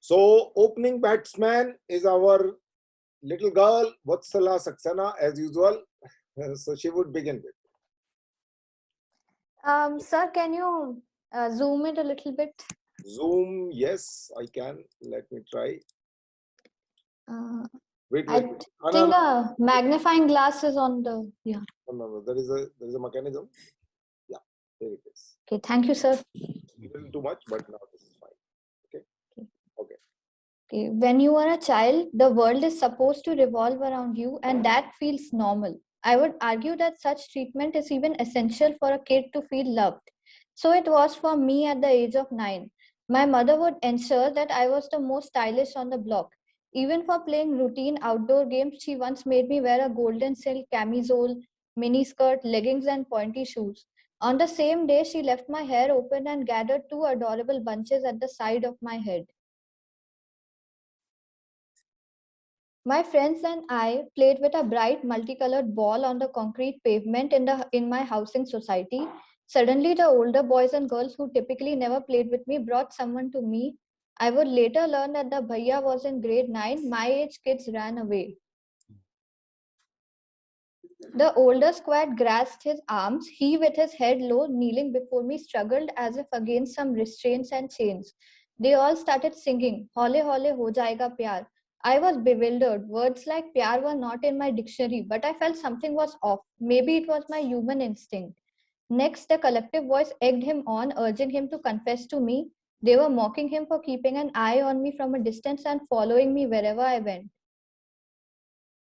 So opening batsman is our little girl Vatsala Saxena as usual. So she would begin with. Sir, can you zoom it a little bit? Zoom, yes, I can. Let me try. Uh, Wait, I wait. No, no, think no, a magnifying glass is on the, yeah. no. There is a mechanism. Yeah, there it is. Okay, thank you, sir. A little too much, but now this is fine. Okay. Okay. Okay, when you are a child, the world is supposed to revolve around you, and that feels normal. I would argue that such treatment is even essential for a kid to feel loved. So it was for me at the age of 9. My mother would ensure that I was the most stylish on the block. Even for playing routine outdoor games, she once made me wear a golden silk camisole, miniskirt, leggings, and pointy shoes. On the same day, she left my hair open and gathered two adorable bunches at the side of my head. My friends and I played with a bright multicolored ball on the concrete pavement in my housing society. Suddenly, the older boys and girls who typically never played with me brought someone to me. I would later learn that the bhaiya was in grade 9. My age kids ran away. The older squad grasped his arms. He, with his head low, kneeling before me, struggled as if against some restraints and chains. They all started singing, Hole hole ho jayega pyar. I was bewildered. Words like pyar were not in my dictionary, but I felt something was off. Maybe it was my human instinct. Next, the collective voice egged him on, urging him to confess to me. They were mocking him for keeping an eye on me from a distance and following me wherever I went.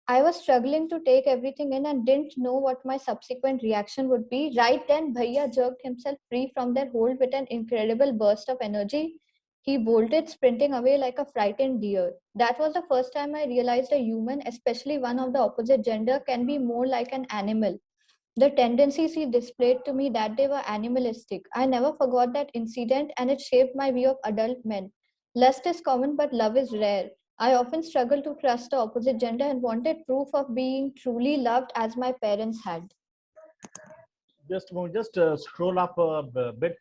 I was struggling to take everything in and didn't know what my subsequent reaction would be. Right then, Bhaiya jerked himself free from their hold with an incredible burst of energy. He bolted, sprinting away like a frightened deer. That was the first time I realized a human, especially one of the opposite gender, can be more like an animal. The tendencies he displayed to me that day were animalistic. I never forgot that incident, and it shaped my view of adult men. Lust is common, but love is rare. I often struggled to trust the opposite gender and wanted proof of being truly loved as my parents had. Just scroll up a bit.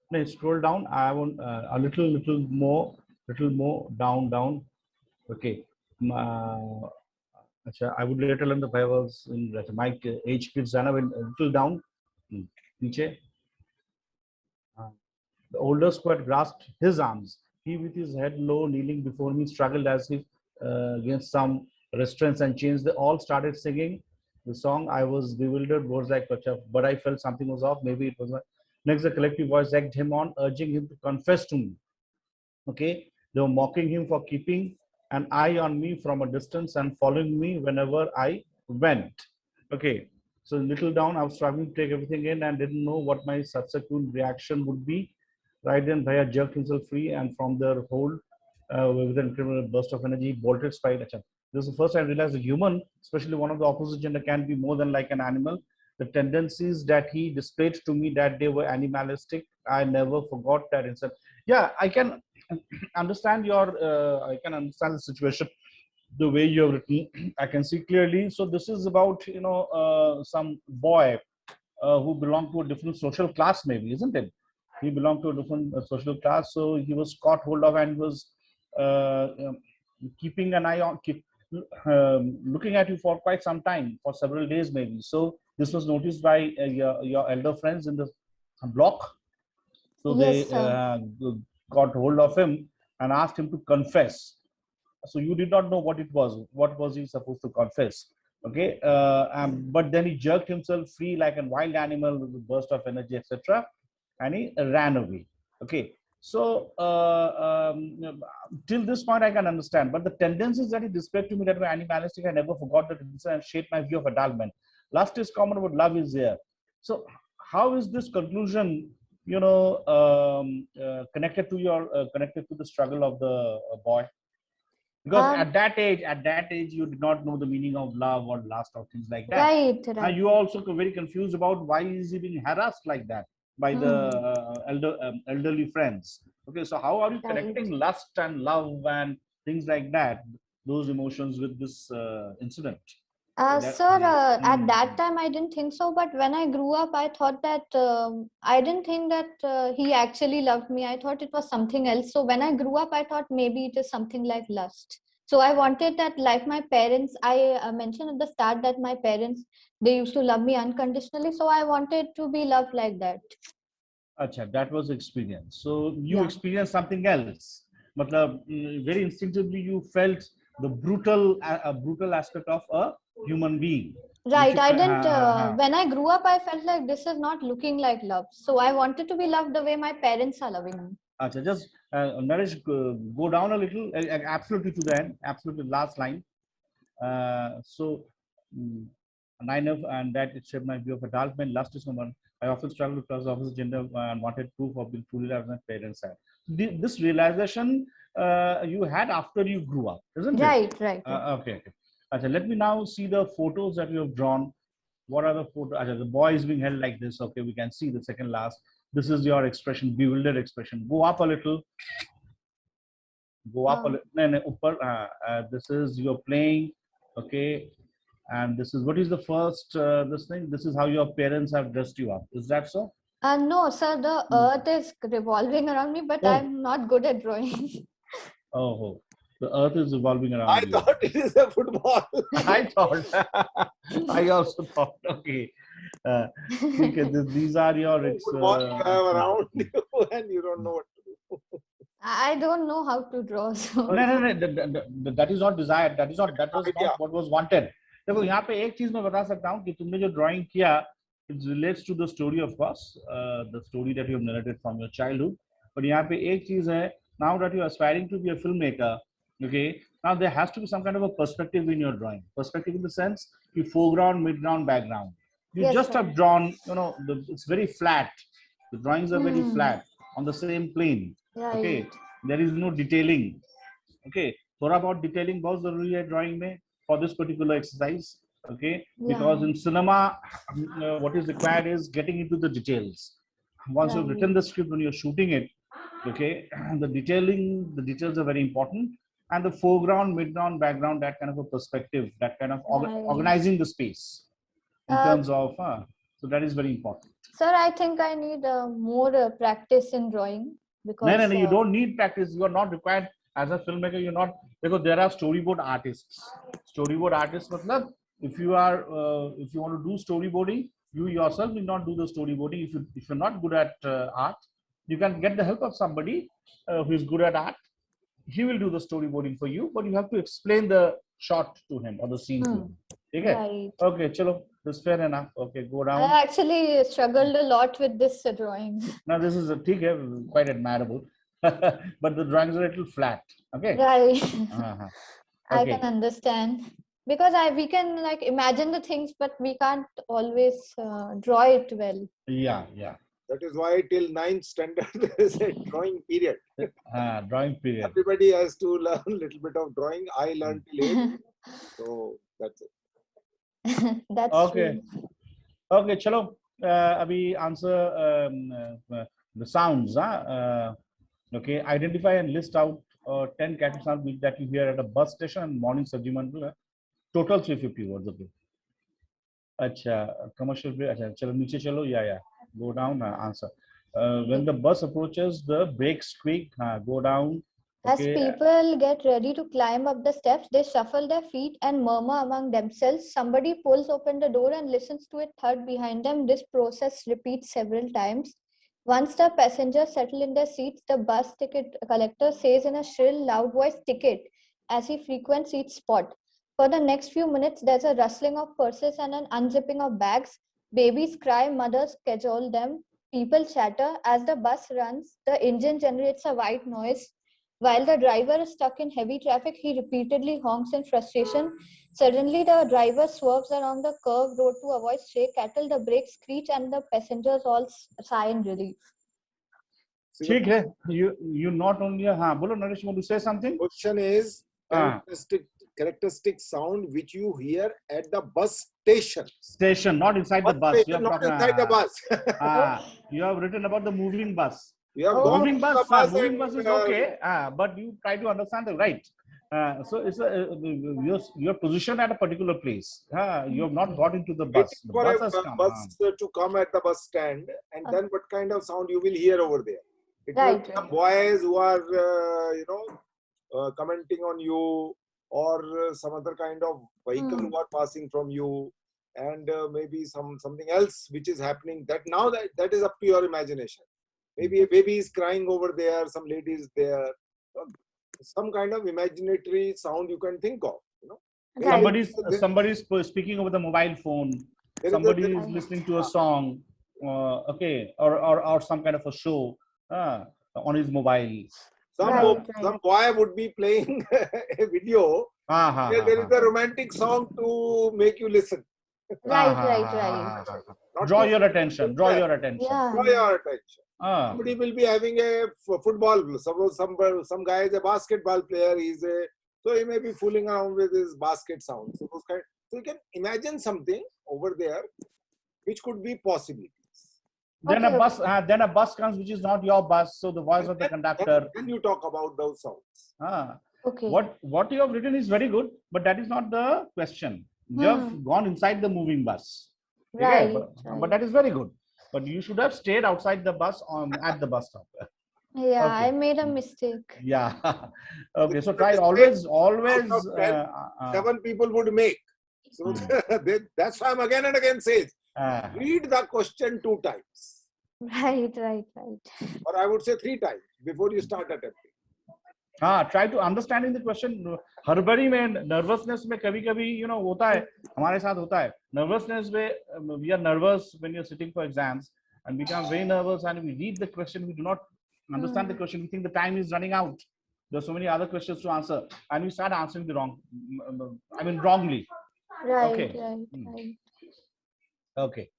No, scroll down. I want a little more down. Okay. अच्छा, I would later learn the Bibles in my age kids. A little down. नीचे. The older squad grasped his arms. He, with his head low, kneeling before me, struggled as if against some restraints and chains. They all started singing the song. I was bewildered, words like Pacha, but I felt something was off. Maybe it was not. Next, the collective voice egged him on, urging him to confess to me. Okay, they were mocking him for keeping an eye on me from a distance and following me whenever I went. Okay, so little down, I was struggling to take everything in and didn't know what my subsequent reaction would be. Right then, Bhaiya jerked himself free and from their hold with an incredible burst of energy, bolted straight. This is the first time I realized a human, especially one of the opposite gender, can be more than like an animal. The tendencies that he displayed to me that day were animalistic. I never forgot that incident. Yeah, I can understand I can understand the situation the way you have written. I can see clearly. So this is about some boy who belonged to a different social class, maybe, isn't it? He belonged to a different social class, so he was caught hold of and was uh, um, keeping an eye on, looking at you for quite some time, for several days maybe. So this was noticed by your elder friends in the block. So they Yes, sir. got hold of him and asked him to confess. So you did not know what it was. What was he supposed to confess? Okay, but then he jerked himself free like a wild animal with a burst of energy, etc., and he ran away. Okay, so till this point I can understand, but the tendencies that he displayed to me that were animalistic, I never forgot that and shaped my view of adult men. Lust is common, but love is there. So how is this conclusion, connected to the struggle of the boy? Because Um, at that age you did not know the meaning of love or lust or things like that. right, Now right. you are also very confused about why is he being harassed like that by the Hmm, elderly friends. Okay, so how are you right. connecting lust and love and things like that, those emotions, with this incident? Sir, at that time I didn't think so, but when I grew up, I thought that I didn't think that he actually loved me. I thought it was something else. So when I grew up, I thought maybe it is something like lust. So I wanted that, like my parents, I mentioned at the start that my parents, they used to love me unconditionally. So I wanted to be loved like that. Acha, that was experience. So you Yeah. experienced something else. Matlab, very instinctively you felt the brutal aspect of a human being. Right. I didn't, when I grew up, I felt like this is not looking like love. So I wanted to be loved the way my parents are loving me. Acha, just Naresh, go down a little, absolutely to the end, absolutely last line. So, nine of and that it shaped my view of adult men. Lust is someone I often struggle with because of his gender and wanted proof of being truly loved as my parents had. This realization you had after you grew up, isn't Right. it? Okay. Okay. Let me now see the photos that you have drawn. What are the photos? The boy is being held like this. Okay, we can see the second last. This is your expression, bewildered expression. Go up a little. Go up a little. No, upper. This is you're playing. Okay. And this is what is the first this thing. This is how your parents have dressed you up. Is that so? No, sir, the earth is revolving around me, but I'm not good at drawing. Oh, the earth is revolving around I you. thought it is a football. I thought. I also thought. Okay. These are your. Football you have around you, and you don't know what to do. I don't know how to draw. So. No. That is not desired. That was not what was wanted. देखो यहाँ पे एक चीज मैं बता सकता हूँ कि तुमने जो drawing किया, it relates to the story of course, the story that you have narrated from your childhood. But यहाँ पे एक चीज है, now that you are aspiring to be a filmmaker, okay, now there has to be some kind of a perspective in your drawing. Perspective in the sense, you foreground, midground, background. You Yes, just sir. have drawn, it's very flat. The drawings are very flat on the same plane. Right. Okay, there is no detailing. Okay, थोड़ा बहुत detailing बहुत जरूरी है drawing में for this particular exercise. Okay, because in cinema, what is required is getting into the details. Once you've written the script, when you're shooting it, okay, the details are very important, and the foreground, midground, background, that kind of a perspective, that kind of organizing the space in terms of. So that is very important. Sir, I think I need more practice in drawing because. No, you don't need practice. You are not required as a filmmaker. You're not, because there are storyboard artists. Storyboard artists, matlab, if you want to do storyboarding, you yourself will not do the storyboarding. If you're not good at art, you can get the help of somebody who is good at art. He will do the storyboarding for you, but you have to explain the shot to him or the scene to him. Okay? Right. Okay, chalo. That's fair enough. Okay, go down. I actually struggled a lot with this drawing. Now this is quite admirable, but the drawings are a little flat. Okay. Right. Okay. I can understand because we can like imagine the things, but we can't always draw it well. Yeah. That is why till 9th standard there is a drawing period. Drawing period. Everybody has to learn a little bit of drawing. I learned till 8th, so that's it. That's okay. true. Okay, chalo. Abhi answer the sounds. Okay, identify and list out 10 catchy sounds that you hear at a bus station and morning Sabji Mandal. Total 350 words. Okay. Acha, commercial break. Acha, chalo, niche chalo. Yeah. Go down. Answer. When the bus approaches, the brakes squeak. Go down. Okay. As people get ready to climb up the steps, they shuffle their feet and murmur among themselves. Somebody pulls open the door and listens to a thud behind them. This process repeats several times. Once the passengers settle in their seats, the bus ticket collector says in a shrill, loud voice, "Ticket," as he frequents each spot. For the next few minutes, there's a rustling of purses and an unzipping of bags. Babies cry, mothers cajole them. People chatter. As the bus runs, the engine generates a white noise. While the driver is stuck in heavy traffic, he repeatedly honks in frustration. Suddenly, the driver swerves around the curved road to avoid stray cattle. The brakes screech and the passengers all sigh in relief. ठीक है. You not only बोलो Naresh, you want to say something? Question is characteristic sound which you hear at the bus station. Station, not inside the bus. Station, not inside the bus. You have written about the moving bus. You have moving bus is okay, but you try to understand the right. So it's your position at a particular place. You have not got into the Waiting bus. The for bus a has come. bus to come at the bus stand, and then what kind of sound you will hear over there? It will Right, be some right. boys who are, commenting on you, or some other kind of vehicle who are passing from you, and maybe something else which is happening. That is up to your imagination. Maybe a baby is crying over there, some lady is there, some kind of imaginary sound you can think of. Maybe Right. Somebody's speaking over the mobile phone. there is Somebody is Right. listening to a song, okay, or some kind of a show on his mobile. Right, some boy would be playing a video where there is a romantic song to make you listen. right. Not Draw to your attention. Draw your attention. Yeah. draw your attention. Ah, Somebody will be having a football. Suppose some guy is a basketball player. So he may be fooling around with his basket sound. So you can imagine something over there which could be possibilities. then Okay, then a bus comes which is not your bus. So the voice of the conductor. Then you talk about those sounds. Okay. What you have written is very good, but that is not the question. You have gone inside the moving bus. Right. But that is very good. But you should have stayed outside the bus at the bus stop. Yeah, Okay. I made a mistake. Yeah. Okay. So try Mistake always. Out of 10, 7 people would make. So that's why I'm again and again says, read the question 2 times. Right. Or I would say 3 times before you start attempting. try to understanding the question. हड़बड़ी में nervousness में कभी-कभी होता है, हमारे साथ होता है. Nervousness में we are nervous when you're sitting for exams, and we become very nervous and we read the question, we do not understand the question, we think the time is running out. There's so many other questions to answer, and we start answering wrongly. Right. Okay.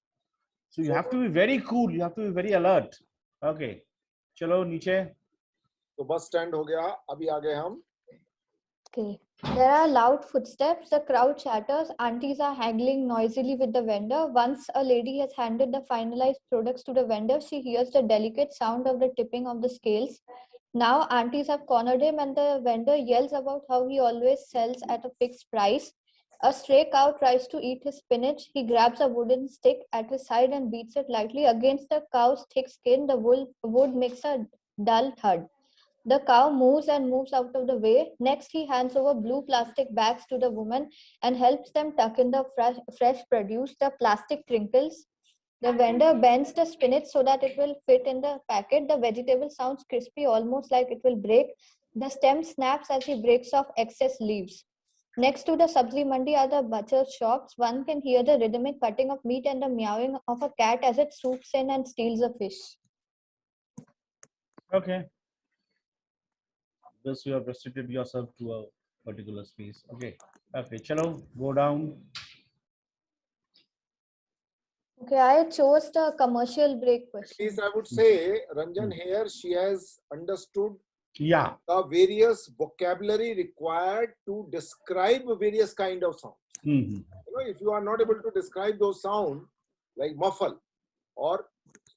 So you have to be very cool. You have to be very alert. Okay. चलो नीचे. तो bus stand हो गया. अभी आगे हम. Okay. There are loud footsteps. The crowd chatters. Aunties are haggling noisily with the vendor. Once a lady has handed the finalized products to the vendor, she hears the delicate sound of the tipping of the scales. Now aunties have cornered him, and the vendor yells about how he always sells at a fixed price. A stray cow tries to eat his spinach. He grabs a wooden stick at his side and beats it lightly against the cow's thick skin. The wood makes a dull thud. The cow moves and moves out of the way. Next, he hands over blue plastic bags to the woman and helps them tuck in the fresh produce. The plastic crinkles. The vendor bends the spinach so that it will fit in the packet. The vegetable sounds crispy, almost like it will break. The stem snaps as he breaks off excess leaves. Next to the sabzi mandi are the butcher shops. One can hear the rhythmic cutting of meat and the meowing of a cat as it swoops in and steals a fish. Okay. Thus you have restricted yourself to a particular space. Okay. Chalo, go down. Okay, I chose the commercial break question. At least I would say, Ranjan, here she has understood Yeah. the various vocabulary required to describe various kind of sounds. If you are not able to describe those sounds, like muffle or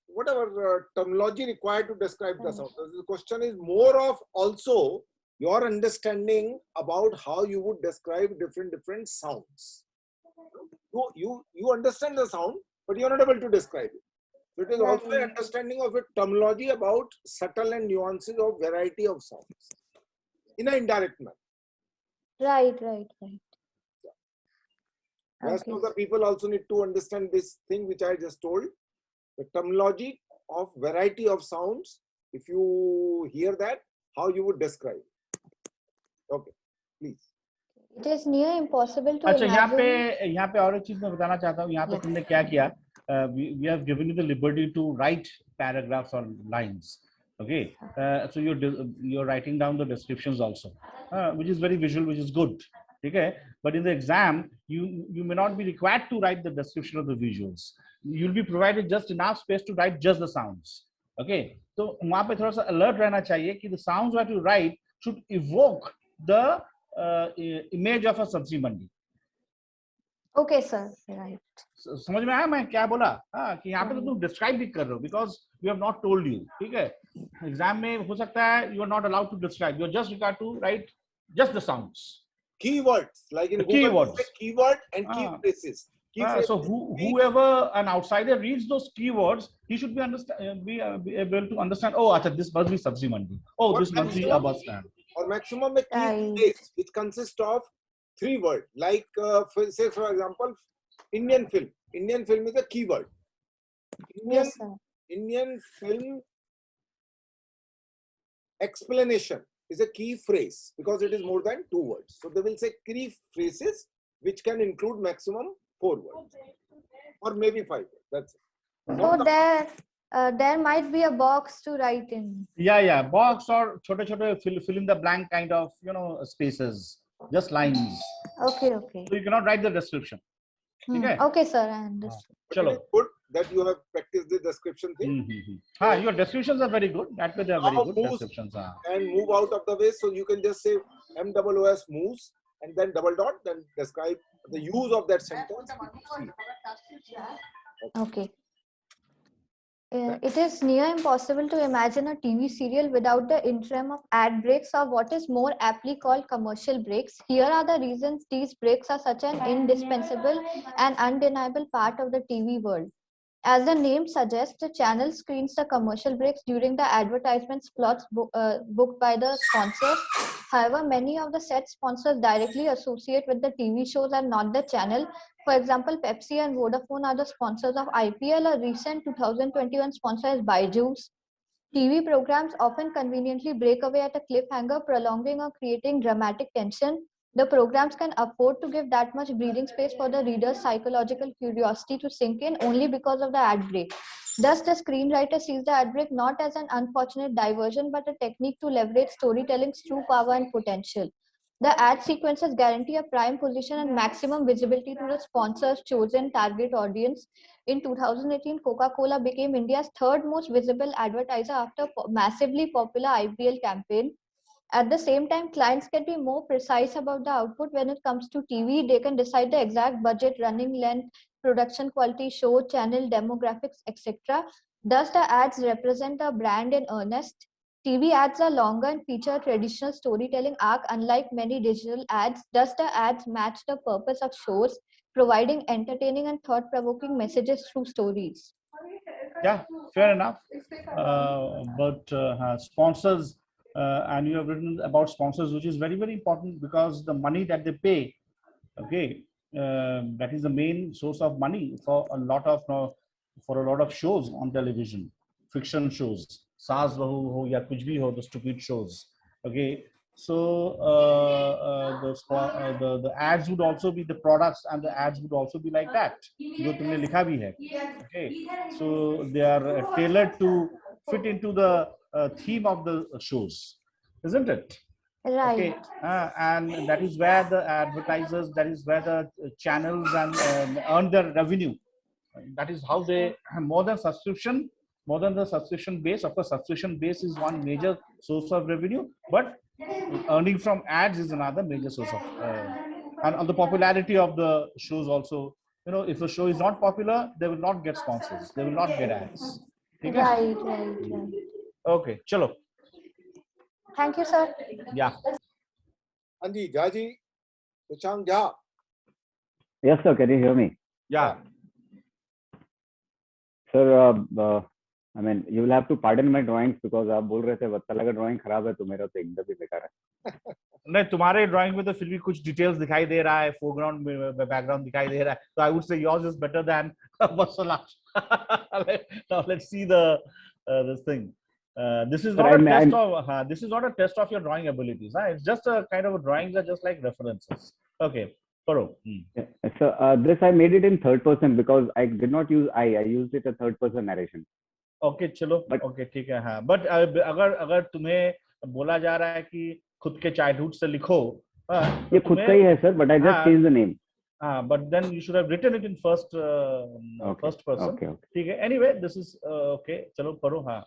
whatever terminology required to describe the sound. The question is more of also your understanding about how you would describe different sounds. You understand the sound, but you are not able to describe it. So it is also an understanding of a terminology about subtle and nuances of variety of sounds in an indirect manner. Right. Rest of the people also need to understand this thing which I just told. The terminology of variety of sounds. If you hear that, how you would describe it. Okay, please. It is near impossible to अच्छा imagine. यहाँ पे और एक चीज मैं बताना चाहता हूँ. यहाँ पे तुमने क्या किया? We have given you the liberty to write paragraphs or lines. Okay, so you're writing down the descriptions also, which is very visual, which is good. Okay, but in the exam, you may not be required to write the description of the visuals. You'll be provided just enough space to write just the sounds. Okay, so वहाँ पे थोड़ा सा alert रहना चाहिए कि the sounds that you write should evoke the image of a sabzi mandi. Okay, sir. Right. समझ में आया मैं क्या बोला? कि यहाँ पे तो तुम डिस्क्राइब भी कर रहे हो because we have not told you. ठीक है, एग्जाम में हो सकता है you are not allowed to describe, you are just required to write Just the sounds. Keywords, like in The Google, keywords. keyword and key phrases. So whoever an outsider reads those keywords, he should be able to understand. Oh, acha, this must be Sabzi Mandi. Oh, this must be a bus stand. Or maximum a key phrase which consists of 3 words. Like say for example, Indian film. Indian film is a keyword. Indian film explanation is a key phrase because it is more than 2 words. So they will say key phrases which can include maximum 4 words or maybe 5 words. That's it. So there might be a box to write in. Yeah, box or chote fill in the blank kind of, spaces, just lines. Okay. So you cannot write the description. Okay, sir, I understand. It is good that you have practiced the description thing. Your descriptions are very good. That way they are very good descriptions. And move out of the way, so you can just say MOOS moves and then double dot, then describe the use of that sentence. Okay. It is near impossible to imagine a TV serial without the interim of ad breaks, or what is more aptly called commercial breaks. Here are the reasons these breaks are such an indispensable and undeniable part of the TV world. As the name suggests, the channel screens the commercial breaks during the advertisement slots booked by the sponsors. However, many of the set sponsors directly associate with the TV shows and not the channel. For example, Pepsi and Vodafone are the sponsors of IPL. A recent 2021 sponsor is Byju's. TV programs often conveniently break away at a cliffhanger, prolonging or creating dramatic tension. The programs can afford to give that much breathing space for the reader's psychological curiosity to sink in only because of the ad break. Thus, the screenwriter sees the ad break not as an unfortunate diversion, but a technique to leverage storytelling's true power and potential. The ad sequences guarantee a prime position and maximum visibility to the sponsor's chosen target audience. In 2018, Coca-Cola became India's third most visible advertiser after massively popular IPL campaign. At the same time, clients can be more precise about the output when it comes to TV. They can decide the exact budget, running length, production quality, show, channel, demographics, etc. Thus, the ads represent a brand in earnest. TV ads are longer and feature a traditional storytelling arc, unlike many digital ads. Thus, the ads match the purpose of shows, providing entertaining and thought-provoking messages through stories. Yeah, fair enough. But sponsors, and you have written about sponsors, which is very, very important because the money that they pay, that is the main source of money for a lot of shows on television, fiction shows, Saas Bahu ho ya kuch bhi ho, the stupid shows. Okay, so the ads would also be the products, and the ads would also be like that. Jo tumne likha bhi hai. Okay, so they are tailored to fit into the theme of the shows, isn't it? Right. Okay, and that is where the advertisers, that is where the channels and earn their revenue. That is how they, more than the subscription base. Of course, subscription base is one major source of revenue, but earning from ads is another major source of, and on the popularity of the shows also. If a show is not popular, they will not get sponsors. They will not get ads. Okay? Right. Okay, chalo. Thank you, sir. Yeah. Anji, Jaji, Chang Ja. Yes, sir. Can you hear me? Yeah. Sir, I mean, you will have to pardon my drawings because आप बोल रहे थे बच्चा लगा drawing खराब है तो मेरा तो एकदम ही बेकार है. नहीं, तुम्हारे ड्राइंग में तो फिर भी कुछ डिटेल्स दिखाई दे रहा है, फोरग्राउंड में बैकग्राउंड दिखाई दे रहा है, तो I would say yours is better than Vasala's. Now let's see this thing. This is not this is not a test of your drawing abilities. It's just a kind of a drawings are just like references. Okay, Paro. So this I made it in third person because I did not use I used it a third person narration. Okay, चलो. Okay, ठीक है. हाँ, but अगर तुम्हें बोला जा रहा है कि खुद के चाइल्डहुड से लिखो, ये खुद का ही है sir, but I just changed the name. But then you should have written it in first person. Okay. ठीक है. Anyway, this is okay. चलो पढ़ो. हाँ.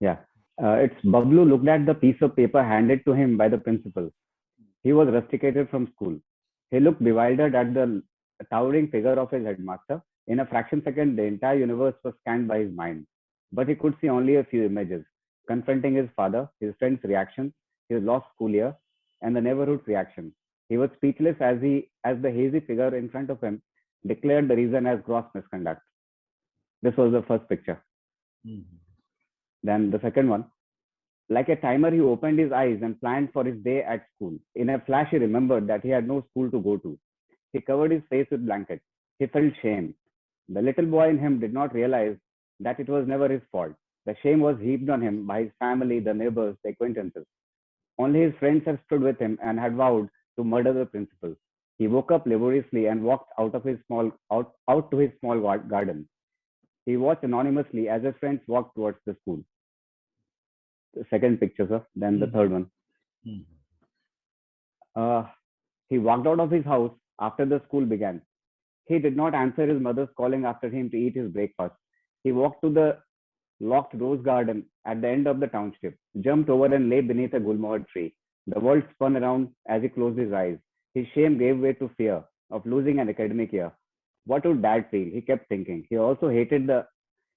Yeah. It's Bablu looked at the piece of paper handed to him by the principal. He was rusticated from school. He looked bewildered at the towering figure of his headmaster. In a fraction second, the entire universe was scanned by his mind. But he could see only a few images, confronting his father, his friend's reactions, his lost school year, and the neighborhood's reaction. He was speechless as the hazy figure in front of him declared the reason as gross misconduct. This was the first picture. Then the second one. Like a timer, he opened his eyes and planned for his day at school. In a flash, he remembered that he had no school to go to. He covered his face with blankets. He felt shame. The little boy in him did not realize that it was never his fault. The shame was heaped on him by his family, the neighbors, the acquaintances. Only his friends had stood with him and had vowed to murder the principal. He woke up laboriously and walked out to his small garden. He watched anonymously as his friends walked towards the school. The second picture, sir. Then the third one. He walked out of his house after the school began. He did not answer his mother's calling after him to eat his breakfast. He walked to the locked rose garden at the end of the township, jumped over and lay beneath a gulmohar tree. The world spun around as he closed his eyes. His shame gave way to fear of losing an academic year. What would dad feel? He kept thinking. He also hated the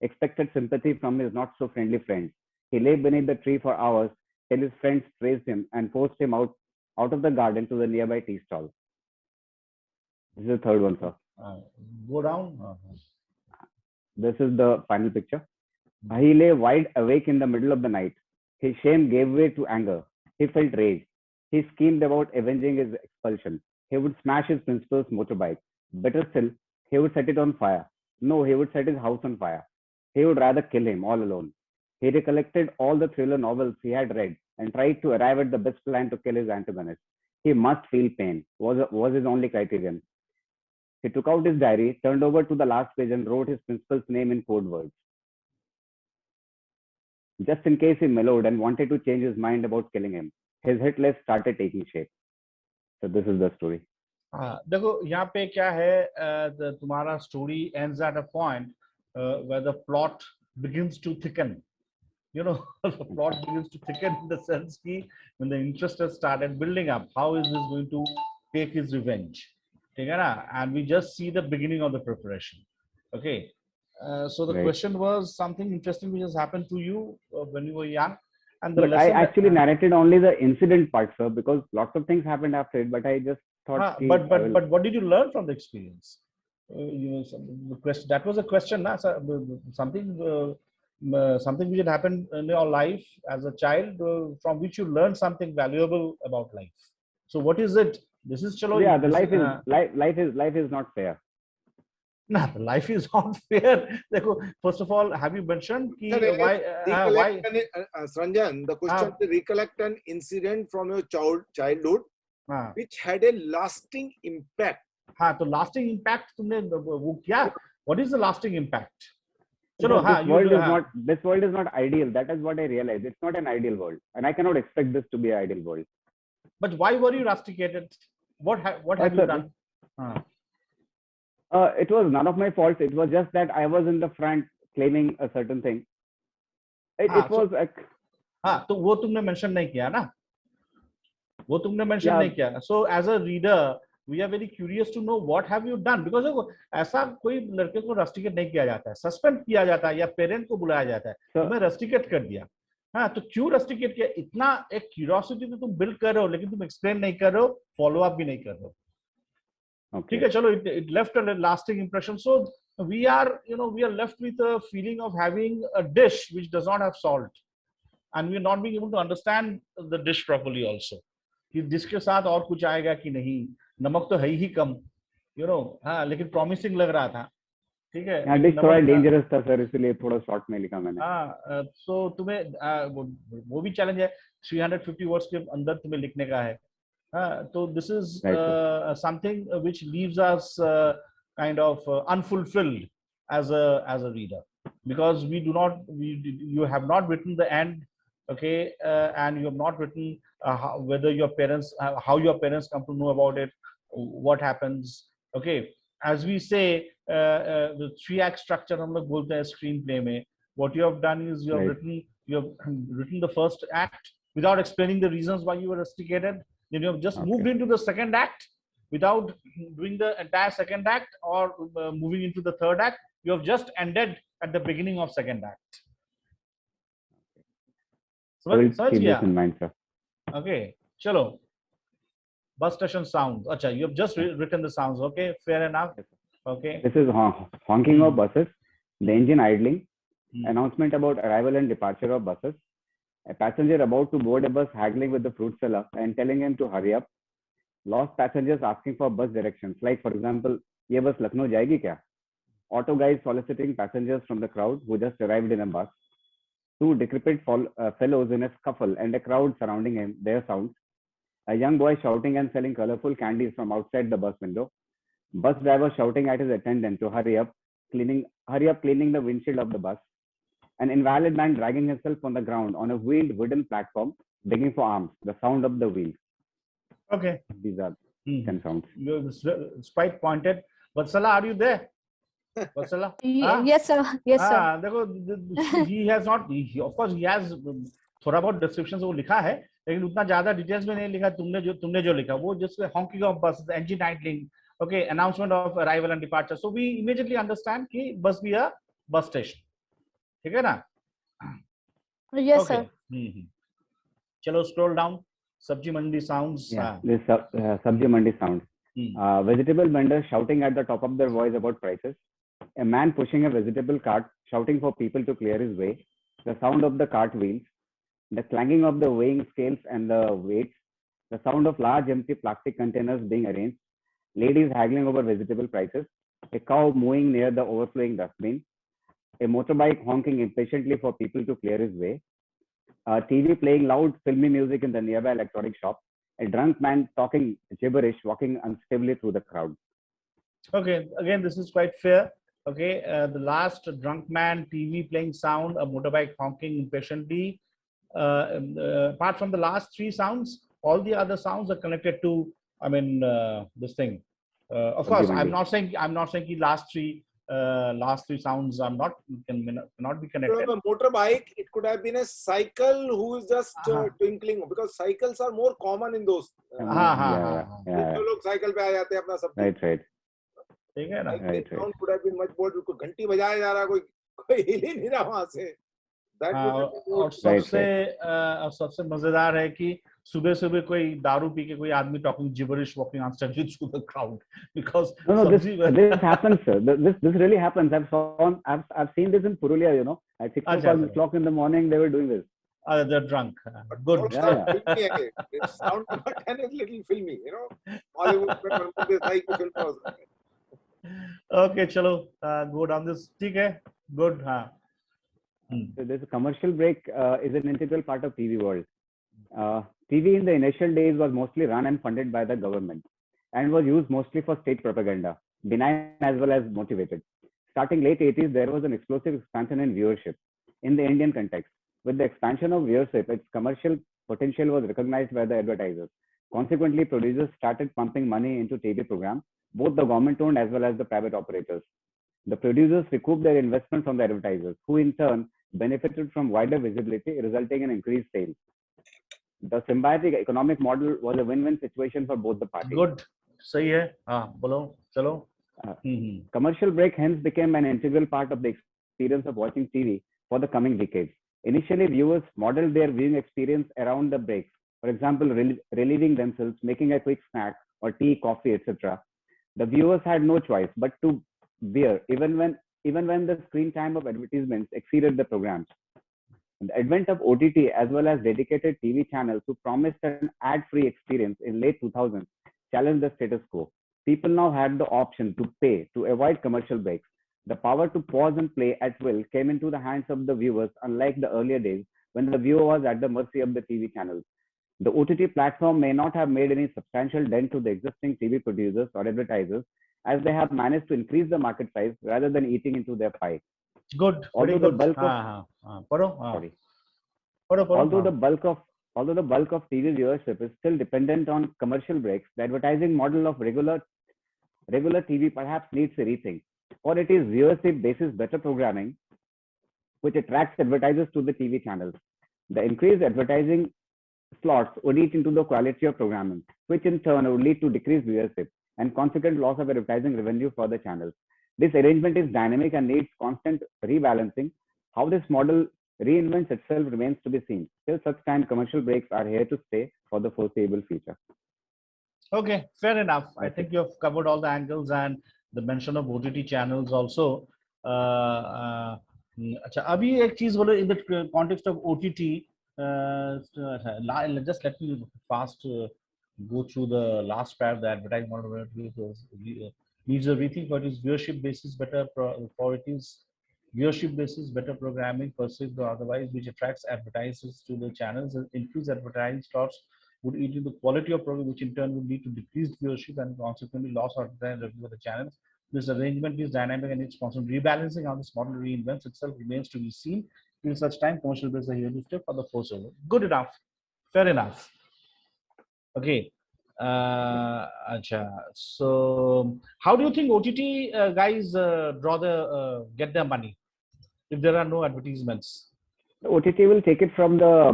expected sympathy from his not so friendly friends. He lay beneath the tree for hours till his friends praised him and forced him out of the garden to the nearby tea stall. This is the third one, sir. Go down. This is the final picture. He lay wide awake in the middle of the night. His shame gave way to anger. He felt rage. He schemed about avenging his expulsion. He would smash his principal's motorbike. Better still, he would set it on fire. No, he would set his house on fire. He would rather kill him all alone. He recollected all the thriller novels he had read and tried to arrive at the best plan to kill his antagonist. He must feel pain, was his only criterion. He took out his diary, turned over to the last page and wrote his principal's name in code words. Just in case he mellowed and wanted to change his mind about killing him, his hit list started taking shape. So this is the story. देखो यहाँ पे क्या है, तुम्हारा story ends at a point where the plot begins to thicken. You know, the plot begins to thicken in the sense that when the interest has started building up, how is this going to take his revenge? And we just see the beginning of the preparation. Okay. So the question was something interesting which has happened to you when you were young. And the but I actually narrated only the incident part, sir, because lots of things happened after it. But I just thought. But what did you learn from the experience? You know, the question, that was a question, na? Something which had happened in your life as a child, from which you learned something valuable about life. So what is it? This is chalo. Yeah, the life is not fair. No, life is not fair. First of all, have you mentioned why? Sanjan, the question is recollect an incident from your childhood which had a lasting impact. So lasting impact, what is the lasting impact? This world is not ideal. That is what I realized. It's not an ideal world, and I cannot expect this to be an ideal world. But why were you rusticated? What have you done? It was none of my fault. It was just that I was in the front claiming a certain thing. It was तो वो तुमने mention नहीं किया ना? वो तुमने mention नहीं किया. So as a reader, we are very curious to know what have you done, because ऐसा कोई लड़के को rusticate नहीं किया जाता है, suspend किया जाता है या parent को बुलाया जाता है. तुम्हें rusticate कर दिया. हाँ, तो क्यों rusticate किया? इतना एक curiosity तो तुम build कर रहे हो, लेकिन तुम explain नहीं कर रहे हो, follow up भी नहीं कर रहे हो. ठीक है, चलो, it left a lasting impression. So we are left with a feeling of having a dish which does not have salt, and we are not being able to understand the dish properly also. कि जिसके साथ और कुछ आएगा कि नहीं, नमक तो है ही कम, हाँ, लेकिन promising लग रहा था. ठीक है, डिश थोड़ा डेंजरस था सर, इसलिए थोड़ा शॉर्ट में लिखा मैंने. हाँ, तो तुम्हें वो भी चैलेंज है, 350 वर्ड्स के अंदर तुम्हें लिखने का है. So this is something which leaves us kind of unfulfilled as a reader, because you have not written the end, okay, and you have not written whether your parents, how your parents come to know about it, what happens, okay. As we say, the 3-act structure हम लोग बोलते हैं screenplay में. What you have done is you have written the first act without explaining the reasons why you were rusticated. Then you have just moved into the second act without doing the entire second act or moving into the third act. You have just ended at the beginning of second act. So keep this in mind, sir. Okay, chalo. Bus station sounds. Acha, you have just written the sounds. Okay, fair enough. Okay. This is honking of buses, the engine idling, Hmm. announcement about arrival and departure of buses, a passenger about to board a bus haggling with the fruit seller and telling him to hurry up, lost passengers asking for bus directions, like for example, ये बस लखनऊ जाएगी क्या? Auto guys soliciting passengers from the crowd who just arrived in a bus. Two decrepit fellows in a scuffle and a crowd surrounding him, their sounds. A young boy shouting and selling colorful candies from outside the bus window. Bus driver shouting at his attendant to hurry up cleaning the windshield of the bus. An invalid man dragging himself on the ground on a wheeled wooden platform, begging for alms, the sound of the wheels. Okay. These are 10 sounds. It's quite pointed. Vatsala, are you there? Vatsala? Yes, sir. Yes, sir. देखो, he has not. Of course, he has थोड़ा बहुत descriptions वो लिखा है, लेकिन उतना ज्यादा details में नहीं लिखा. तुमने जो लिखा वो just honking of buses, engine idling, okay, announcement of arrival and departure. So we immediately understand कि bus भी a bus station. ठीक है ना? Yes, Okay. sir. चलो scroll down. Sabji mandi sounds. Yeah, this Sabji mandi sounds. Vegetable vendors shouting at the top of their voice about prices. A man pushing a vegetable cart, shouting for people to clear his way. The sound of the cart wheels. The clanging of the weighing scales and the weights. The sound of large empty plastic containers being arranged. Ladies haggling over vegetable prices. A cow mooing near the overflowing dustbin. A motorbike honking impatiently for people to clear his way. TV playing loud filmy music in the nearby electronic shop. A drunk man talking gibberish, walking unstably through the crowd. Okay, again, this is quite fair. Okay, the last drunk man, TV playing sound, a motorbike honking impatiently. Apart from the last three sounds, all the other sounds are connected to, I mean, this thing. Of course, I'm not saying the last three sounds are cannot be connected. A motorbike, it could have been a cycle who is just twinkling, because cycles are more common in those. लोग cycle पे आ जाते हैं अपना सब. Right. ठीक है ना? Right. Sound could have been much more. कोई घंटी बजाया जा रहा, कोई हिल ही नहीं रहा वहाँ से. और सबसे मजेदार है कि सुबह कोई दारू पी के कोई आदमी talking gibberish walking unsteadily through the crowd, because this happens, sir. This really happens. I've seen this in Purulia, you know, at 6 o'clock in the morning they were doing this. They're drunk. Good. It sound and it's little filmy, you know. Hollywood में like film was. Okay, chalo, go down this. ठीक है. Good. So this commercial break is an integral part of TV world. TV in the initial days was mostly run and funded by the government and was used mostly for state propaganda, benign as well as motivated. Starting late 80s, there was an explosive expansion in viewership in the Indian context. With the expansion of viewership, its commercial potential was recognized by the advertisers. Consequently, producers started pumping money into TV programs, both the government-owned as well as the private operators. The producers recouped their investment from the advertisers, who in turn benefited from wider visibility, resulting in increased sales. The symbiotic economic model was a win-win situation for both the parties. Good. सही है. बोलो, चलो. Commercial break hence became an integral part of the experience of watching TV for the coming decades. Initially, viewers modeled their viewing experience around the breaks. For example, relieving themselves, making a quick snack or tea, coffee, etc. The viewers had no choice but to bear, even when the screen time of advertisements exceeded the programs. The advent of OTT as well as dedicated TV channels who promised an ad-free experience in late 2000s challenged the status quo. People now had the option to pay to avoid commercial breaks. The power to pause and play at will came into the hands of the viewers, unlike the earlier days when the viewer was at the mercy of the TV channels. The OTT platform may not have made any substantial dent to the existing TV producers or advertisers, as they have managed to increase the market size rather than eating into their pie. Good. Although the bulk of TV viewership is still dependent on commercial breaks, the advertising model of regular TV perhaps needs a rethink. Or it is viewership basis better programming, which attracts advertisers to the TV channels. The increased advertising slots would eat into the quality of programming, which in turn would lead to decreased viewership and consequent loss of advertising revenue for the channels. This arrangement is dynamic and needs constant rebalancing. How this model reinvents itself remains to be seen. Till such time, commercial breaks are here to stay for the foreseeable future. Okay, fair enough. I think you have covered all the angles and the mention of OTT channels also. अच्छा अभी एक चीज बोलो in the context of OTT. Just let me fast go through the last part. The advertisement needs a rethink for its viewership basis, better for it is viewership basis, better programming, perceived or otherwise, which attracts advertisers to the channels. Increased advertising slots would eat into the quality of programming, which in turn would lead to decreased viewership and consequently loss of advertising revenue for the channels. This arrangement is dynamic and it's constant rebalancing. How this model reinvents itself remains to be seen. Till such time, commercial bids are here to stay for the foreseeable. Good enough. Fair enough. Okay. So, how do you think OTT guys get their money if there are no advertisements? OTT will take it from the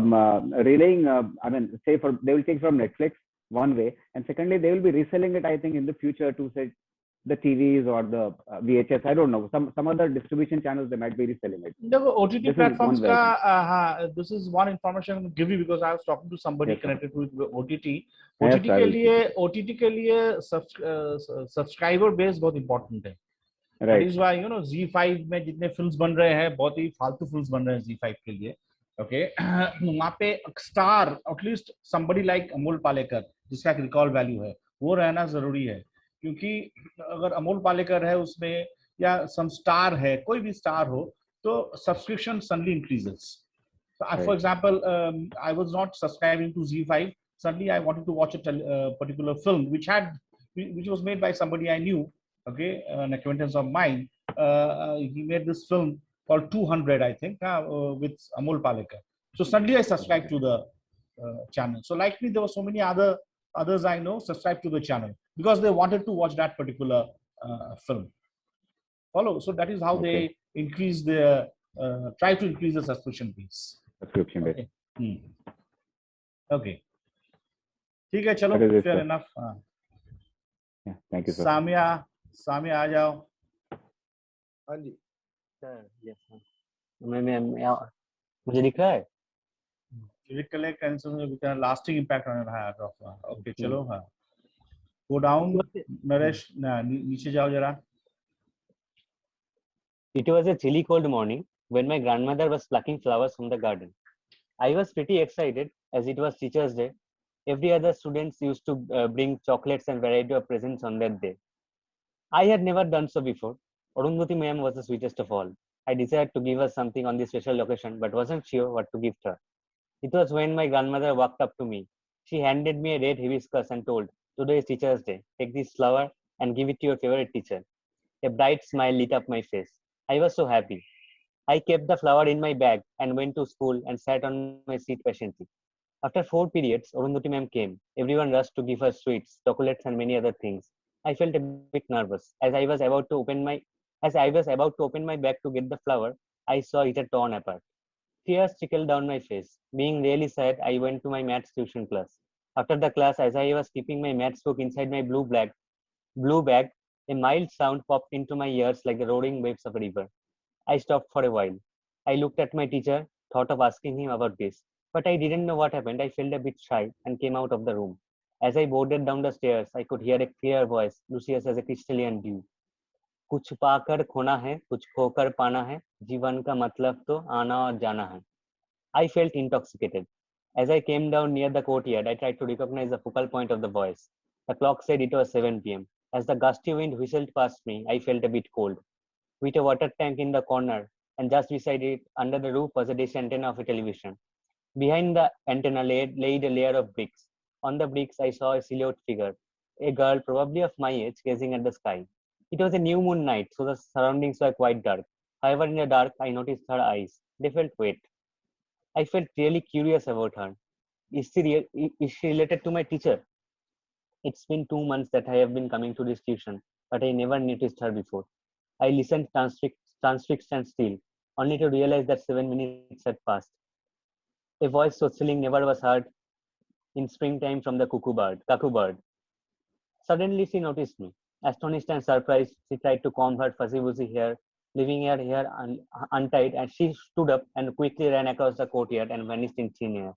relaying. I mean, say they will take from Netflix one way, and secondly, they will be reselling it. I think in the future to say the TVs or the VHS. I don't know, some other distribution channels they might be reselling it. The OTT platforms this is one information I'm give you because I was talking to somebody connected with OTT. OTT के लिए subscriber base बहुत important है. That is why Z5 में जितने films बन रहे हैं बहुत ही फालतू फिल्म्स बन रहे हैं Z5 के लिए. Okay, वहाँ पे star at least somebody like Amol Palekar जिसका एक रिकॉल वैल्यू है वो रहना जरूरी है क्योंकि अगर अमोल पालेकर है उसमें या some star है कोई भी स्टार हो तो subscription suddenly increases. So for example, I was not subscribing to Z5. Suddenly I wanted to watch a particular film which was made by somebody I knew. Okay, an acquaintance of mine. He made this film called 200, I think, with Amol Palekar. So suddenly I subscribed to the channel. So like me, there were so many others I know subscribed to the channel because they wanted to watch that particular film. Follow. So that is how they increase their try to increase the subscription base. Subscription base. Okay. ठीक है चलो. Fair enough. Yeah, thank you, sir. Samia आ जाओ. हाँ जी. Sir yes sir. मैं मुझे दिख रहा है. Recollect and lasting impact on your heart. Okay, चलो हाँ. Go down. नरेश नीचे जाओ जरा. It was a chilly cold morning when my grandmother was plucking flowers from the garden. I was pretty excited as it was Teachers' Day. Every other students used to bring chocolates and variety of presents on that day. I had never done so before. Arundhati ma'am was the sweetest of all. I decided to give her something on this special occasion, but wasn't sure what to gift her. It was when my grandmother walked up to me. She handed me a red hibiscus and told, "Today is Teacher's Day. Take this flower and give it to your favorite teacher." A bright smile lit up my face. I was so happy. I kept the flower in my bag and went to school and sat on my seat patiently. After 4 periods, Arundhati ma'am came. Everyone rushed to give her sweets, chocolates, and many other things. I felt a bit nervous. As I was about to open my bag to get the flower, I saw it had torn apart. Tears trickled down my face. Being really sad, I went to my maths tuition class. After the class, as I was keeping my maths book inside my blue bag, a mild sound popped into my ears like the roaring waves of a river. I stopped for a while. I looked at my teacher, thought of asking him about this, but I didn't know what happened. I felt a bit shy and came out of the room. As I boarded down the stairs, I could hear a clear voice, Lucius as a crystalline dew. कुछ पाकर खोना है, कुछ खोकर पाना है, जीवन का मतलब तो आना और जाना है. I felt intoxicated. As I came down near the courtyard, I tried to recognize the focal point of the voice. The clock said it was 7 p.m. As the gusty wind whistled past me, I felt a bit cold. With a water tank in the corner, and just beside it, under the roof, was a dish antenna of a television. Behind the antenna laid a layer of bricks. On the bricks, I saw a silhouette figure, a girl probably of my age, gazing at the sky. It was a new moon night, so the surroundings were quite dark. However, in the dark, I noticed her eyes. They felt wet. I felt really curious about her. Is she related to my teacher? It's been 2 months that I have been coming to this tuition, but I never noticed her before. I listened transfixed and still, only to realize that 7 minutes had passed. A voice so thrilling never was heard in springtime from the cuckoo bird. Suddenly she noticed me. Astonished and surprised, she tried to comb her fuzzy-wuzzy hair, leaving her hair untied, and she stood up and quickly ran across the courtyard and vanished in thin air.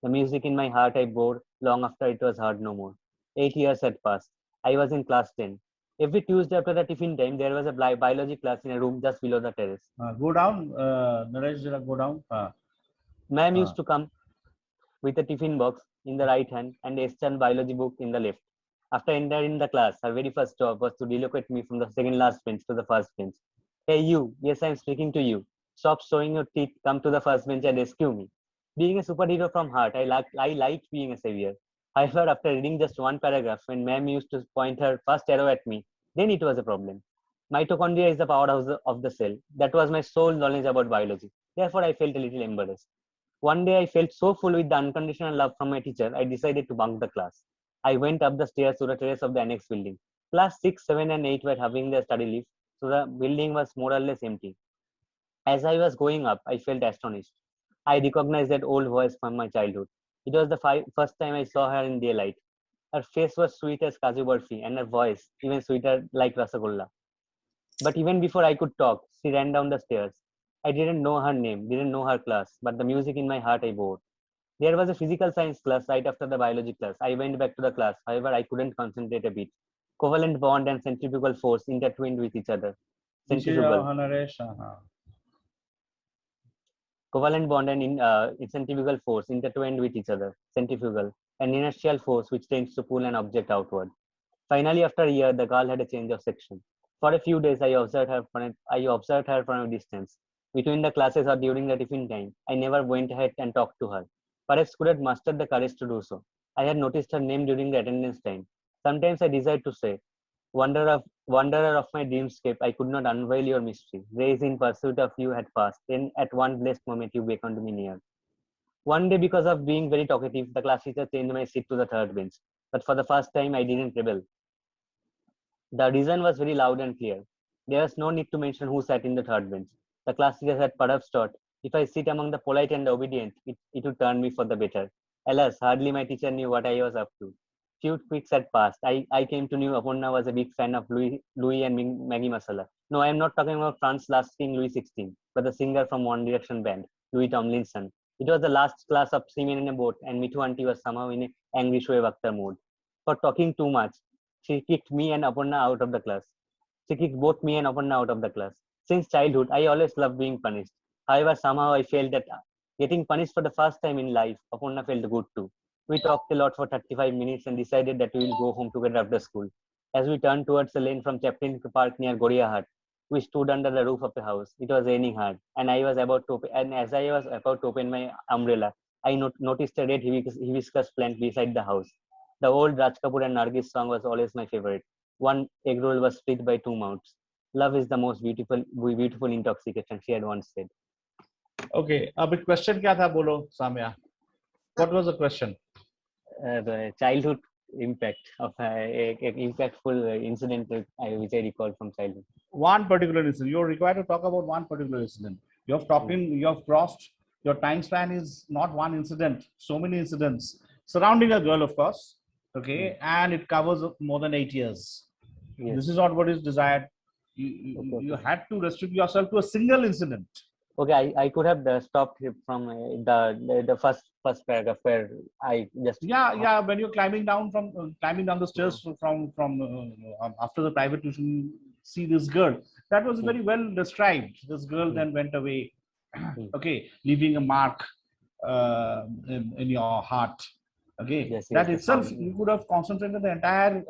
The music in my heart I bore long after it was heard no more. 8 years had passed. I was in class 10. Every Tuesday after the tiffin time, there was a biology class in a room just below the terrace. Go down, Naresh, go down. Ma'am used to come with a tiffin box in the right hand and a Eastern biology book in the left. After entering the class, her very first job was to relocate me from the second last bench to the first bench. Hey you, yes, I am speaking to you. Stop showing your teeth, come to the first bench and rescue me. Being a superhero from heart, I liked being a savior. However, after reading just one paragraph, when ma'am used to point her first arrow at me, then it was a problem. Mitochondria is the powerhouse of the cell. That was my sole knowledge about biology. Therefore, I felt a little embarrassed. One day, I felt so full with the unconditional love from my teacher, I decided to bunk the class. I went up the stairs to the terrace of the annex building. Class 6, 7, and 8 were having their study leave, so the building was more or less empty. As I was going up, I felt astonished. I recognized that old voice from my childhood. It was the first time I saw her in daylight. Her face was sweet as Kaju Barfi, and her voice even sweeter like Rasagolla. But even before I could talk, she ran down the stairs. I didn't know her name, didn't know her class, but the music in my heart I bore. There was a physical science class right after the biology class. I went back to the class, however, I couldn't concentrate a bit. Covalent bond and centrifugal force intertwined with each other. Centrifugal. Covalent bond and centrifugal force intertwined with each other. Centrifugal. An inertial force which tends to pull an object outward. Finally, after a year, the girl had a change of section. For a few days, I observed her from a distance. Between the classes or during the tiffin time, I never went ahead and talked to her. Perhaps could have mustered the courage to do so. I had noticed her name during the attendance time. Sometimes I desired to say, wanderer of my dreamscape, I could not unveil your mystery. Days in pursuit of you had passed. Then at one blessed moment you beckoned me near. One day, because of being very talkative, the class teacher changed my seat to the third bench. But for the first time, I didn't rebel. The reason was very loud and clear. There was no need to mention who sat in the third bench. The class teacher had perhaps thought, if I sit among the polite and obedient, it would turn me for the better. Alas, hardly my teacher knew what I was up to. Few weeks had passed. I came to know Aparna was a big fan of Louis and Maggie Masala. No, I am not talking about France's last king, Louis XVI, but the singer from One Direction band, Louis Tomlinson. It was the last class of 3 men in a boat, and Mithu auntie was somehow in an angry Shoaib Akhtar mood. For talking too much, she kicked me and Aparna out of the class. She kicked both me and Aparna out of the class. Since childhood, I always loved being punished. However, somehow I felt that getting punished for the first time in life, Aparna felt good too. We talked a lot for 35 minutes and decided that we will go home together after school. As we turned towards the lane from Chaplin Park near Goria Hut, we stood under the roof of the house. It was raining hard, and as I was about to open my umbrella, I noticed a red hibiscus plant beside the house. The old Raj Kapoor and Nargis song was always my favorite. One egg roll was split by 2 mouths. Love is the most beautiful intoxication, she had once said. Okay, अब question क्या था बोलो Samya? What was the question? The childhood impact of an impactful incident which I recall from childhood. One particular incident. You're required to talk about one particular incident. You have crossed, your time span is not one incident, so many incidents surrounding a girl, of course. Okay, and it covers more than 8 years. Yes. This is not what is desired. You had to restrict yourself to a single incident. Okay, I could have stopped from the first paragraph where I just when you're climbing down the stairs from after the private tuition, see this girl that was very well described. This girl then went away, okay, leaving a mark in your heart. Okay, yes, that itself you could have concentrated the entire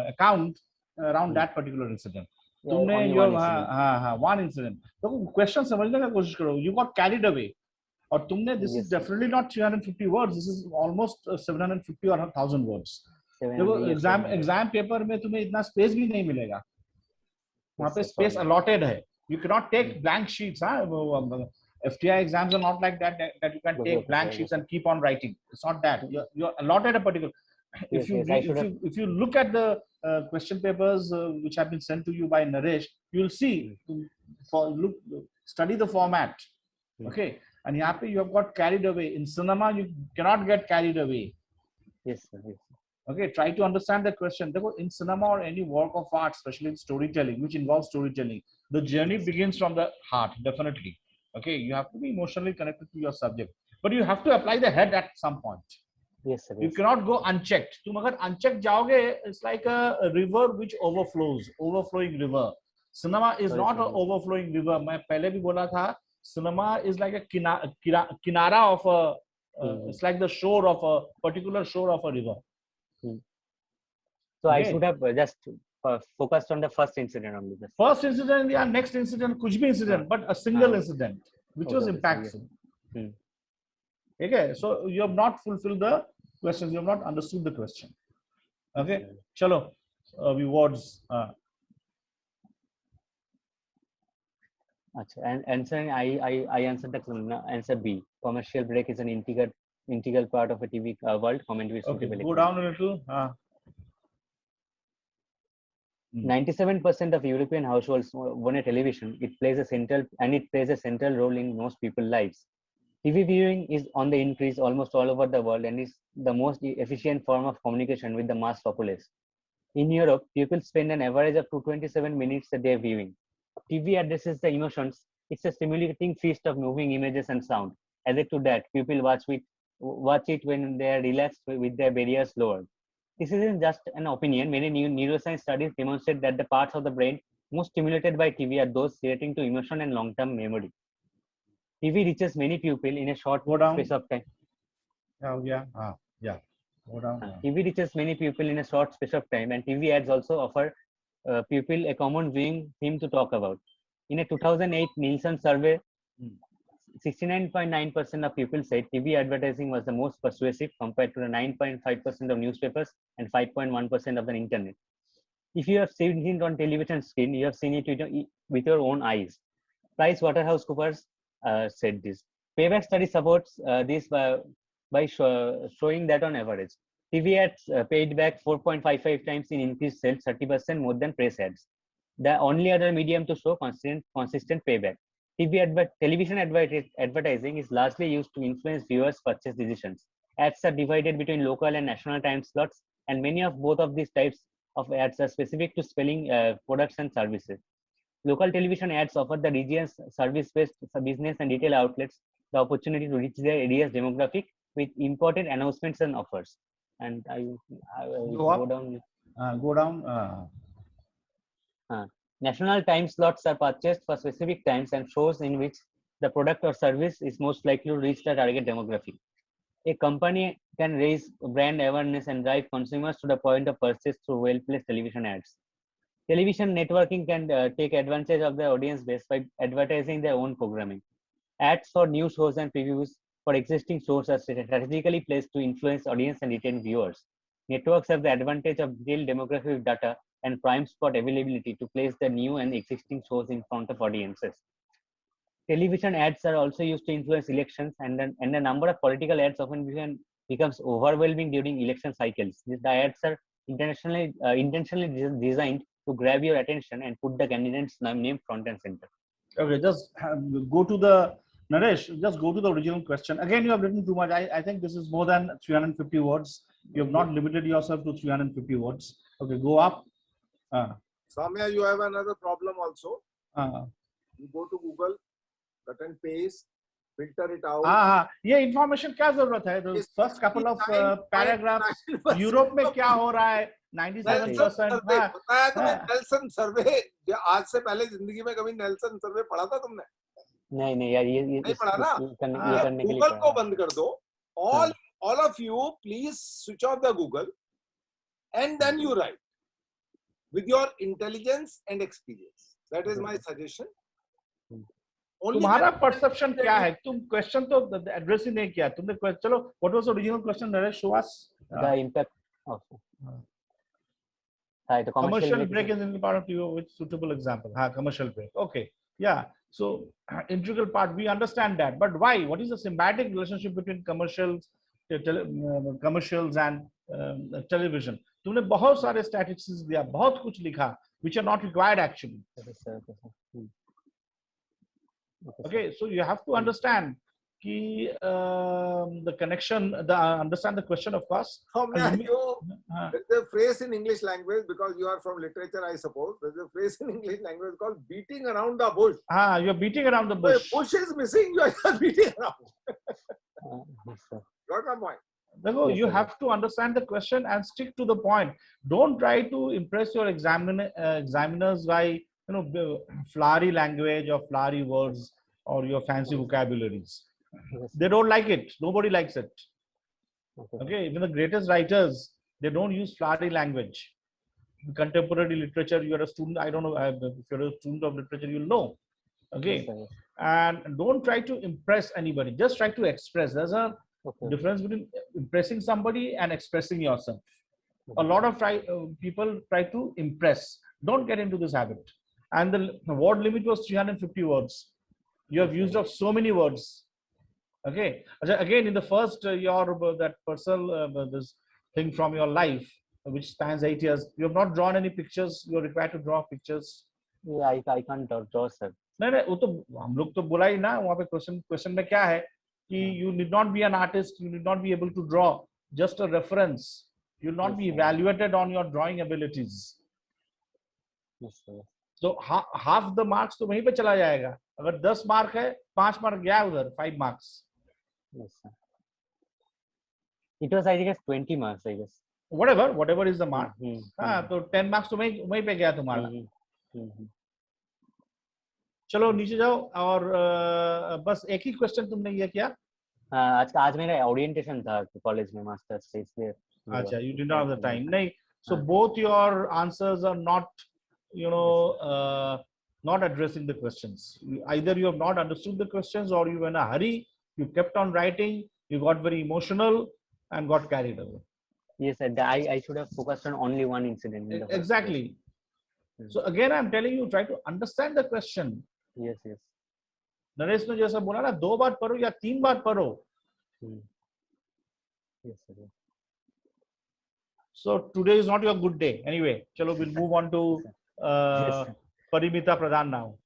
account around that particular incident. One incident. So question समझने का कोशिश करो. You got carried away. और तुमने this is definitely not 350 words. This is almost 750 or 1000 words. देखो exam paper में तुम्हें इतना space भी नहीं मिलेगा. वहाँ पे space allotted है. You cannot take blank sheets. FTI exams are not like that you can take blank sheets and keep on writing. It's not that. You're allotted a particular. If you look at the question papers which have been sent to you by Naresh, you'll see study the format. Okay, and here you have got carried away. In cinema, you cannot get carried away. Yes, sir. Yes. Okay, try to understand the question. In cinema or any work of art, especially in storytelling, which involves storytelling, the journey begins from the heart, definitely. Okay, you have to be emotionally connected to your subject, but you have to apply the head at some point. Yes, sir. You Yes. cannot go unchecked. तुम अगर unchecked जाओगे, it's like a river which overflows, overflowing river. Cinema is Sorry, not sir. an overflowing river. मैं पहले भी बोला था, cinema is like a kinara of a, it's like the shore of a particular shore of a river. So I Okay. should have just focused on the first incident only. First incident, yeah, next incident, कुछ भी incident, but a single incident which was Okay, impactful. Hmm. Okay, so you have not fulfilled the questions. You have not understood the question. Okay, chalo, rewards. And answering, I answered the answer B. Commercial break is an integral part of a TV world. Commentary is Okay, suitable. go down a little. 97% of European households own a television. It plays a central role in most people's lives. TV viewing is on the increase almost all over the world and is the most efficient form of communication with the mass populace. In Europe, people spend an average of 227 minutes a day viewing. TV addresses the emotions. It's a stimulating feast of moving images and sound. Added to that, people watch it when they are relaxed with their barriers lowered. This isn't just an opinion. Many new neuroscience studies demonstrate that the parts of the brain most stimulated by TV are those relating to emotion and long-term memory. TV reaches many people in a short space of time. Yeah. Go down. TV reaches many people in a short space of time, and TV ads also offer people a common viewing theme to talk about. In a 2008 Nielsen survey, 69.9% of people said TV advertising was the most persuasive compared to the 9.5% of newspapers and 5.1% of the internet. If you have seen it on television screen, you have seen it with your own eyes. PricewaterhouseCoopers said this. Payback study supports this by showing that on average, TV ads paid back 4.55 times in increased sales, 30% more than press ads. The only other medium to show consistent payback. Television advertising is largely used to influence viewers' purchase decisions. Ads are divided between local and national time slots, and many of both of these types of ads are specific to selling products and services. Local television ads offer the region's service-based business and retail outlets the opportunity to reach their area's demographic with important announcements and offers. And I go down. Go down. National time slots are purchased for specific times and shows in which the product or service is most likely to reach the target demographic. A company can raise brand awareness and drive consumers to the point of purchase through well-placed television ads. Television networking can take advantage of the audience base by advertising their own programming. Ads for new shows and previews for existing shows are strategically placed to influence audience and retain viewers. Networks have the advantage of detailed demographic data and prime spot availability to place the new and existing shows in front of audiences. Television ads are also used to influence elections, and the number of political ads often becomes overwhelming during election cycles. The ads are intentionally designed to grab your attention and put the candidate's name front and center. Okay, just go to the Naresh. Just go to the original question. Again, you have written too much. I think this is more than 350 words. You have not limited yourself to 350 words. Okay, go up. Samya, you have another problem also. You go to Google, cut and paste, filter it out. ये information क्या जरूरत है? The first couple of paragraphs. Europe में क्या हो रहा है? 97%. बताया तुम्हें नेल्सन सर्वे. आज से पहले जिंदगी में कभी नेल्सन सर्वे पढ़ा था तुमने? नहीं यार ये नहीं पढ़ा ना. गूगल को बंद कर दो. All of you, please switch off the Google, and then you write with your intelligence and experience. That is my suggestion. तुम्हारा perception क्या है? तुम question तो address ही नहीं किया. तुमने चलो. What was the original question? Naresh, show us. The impact of the commercial break is in part of you with suitable example. Commercial break. Okay. Yeah. So integral part, we understand that. But why? What is the symbiotic relationship between commercials and television? तुमने बहुत सारे statistics दिया, बहुत कुछ लिखा, which are not required actually. Okay, so you have to understand the connection, understand the question, of course. There's a phrase in English language, because you are from literature, I suppose. There's a phrase in English language called beating around the bush. You're beating around the bush. The bush is missing, you are beating around. Got my point. Yes, you have to understand the question and stick to the point. Don't try to impress your examiners by flowery language or flowery words or your fancy vocabularies. Yes. They don't like it. Nobody likes it. Okay. Okay, even the greatest writers, they don't use flowery language. In contemporary literature, you're a student. I don't know if you're a student of literature, you'll know. Okay, Yes, and don't try to impress anybody. Just try to express. There's a difference between impressing somebody and expressing yourself. A lot of people try to impress. Don't get into this habit. And the word limit was 350 words. You have used up so many words. Okay. Again, in the first that personal this thing from your life, which spans 8 years, you have not drawn any pictures. You're required to draw pictures. Yeah, I can't draw, sir. नहीं वो तो हम लोग तो बोला ही ना वहाँ पे क्वेश्चन में क्या है कि you need not be an artist, you need not be able to draw, just a reference. You will not be evaluated on your drawing abilities. Yes, sir. So half the marks तो वहीं पे चला जाएगा. अगर 10 mark है 5 mark गया उधर 5 marks. Yes, sir. It was, I guess, 20 marks, I guess. Whatever is the mark. हाँ तो 10 marks तो वहीं पे गया तुम्हारा. चलो नीचे जाओ और बस एक ही क्वेश्चन तुमने ये किया. आज मेरा ओरिएंटेशन था कॉलेज में मास्टर्स से इसलिए. अच्छा, you did not have the time. नहीं, so both your answers are not, not addressing the questions. Either you have not understood the questions or you were in a hurry. You kept on writing. You got very emotional and got carried away. Yes, I should have focused on only one incident. Exactly. So again, I'm telling you, try to understand the question. Yes. Naresh ने जैसा बोला ना 2 बार पढ़ो या 3 बार पढ़ो. Yes, sir. So today is not your good day. Anyway, chalo, we'll move on to Parimita Pradhan now.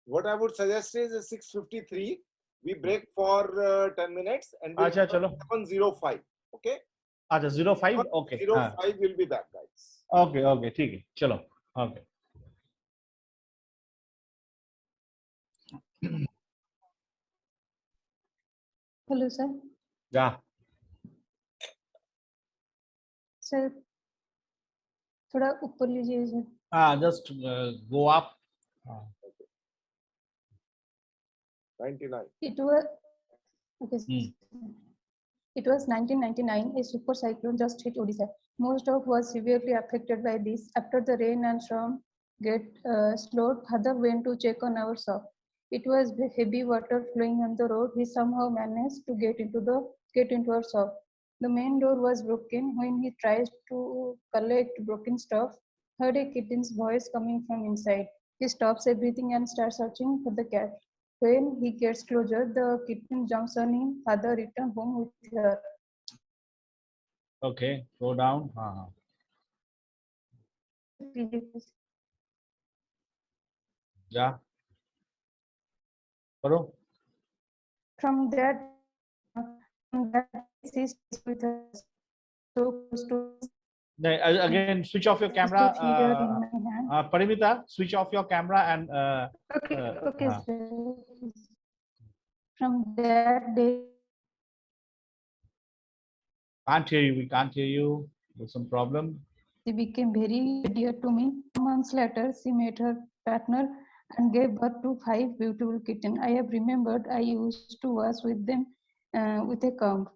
What I would suggest is 6:53. We break for 10 minutes and we'll 7:05. Okay? Acha, 05? Okay. 05 will be back, guys. Okay, ठीक है. चलो. Okay. Hello, sir. Yeah. Sir, थोड़ा ऊपर लीजिए sir. Just go up. 99. It was okay. It was 1999. A super cyclone just hit Odisha. Most of was severely affected by this. After the rain and storm get slowed, father went to check on our shop. It was heavy water flowing on the road. He somehow managed to get into our shop. The main door was broken. When he tries to collect broken stuff, heard a kitten's voice coming from inside. He stops everything and starts searching for the cat. When he gets closer, the kitten jumps on him. Father returns home with her. Okay, go down. Yeah. Hello. From that he stays with us. So close to. Again, switch off your camera. Parimita, switch off your camera and. Okay, sir. From that day. Can't hear you. We can't hear you. There's some problem. She became very dear to me. Months later, she met her partner and gave birth to 5 beautiful kittens. I have remembered I used to wash with them with a comb.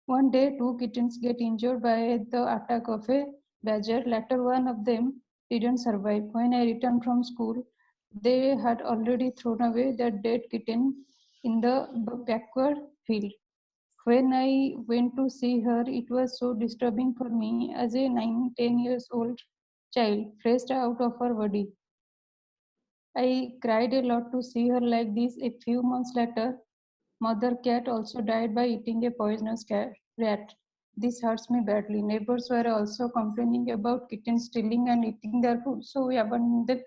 One day, 2 kittens get injured by the attack of a badger. Later, one of them didn't survive. When I returned from school, they had already thrown away the dead kitten in the backward field. When I went to see her, it was so disturbing for me as a 9-10 years old child, fresh out of her body. I cried a lot to see her like this. A few months later, mother cat also died by eating a poisonous rat. This hurts me badly. Neighbors were also complaining about kittens stealing and eating their food, so we abandoned the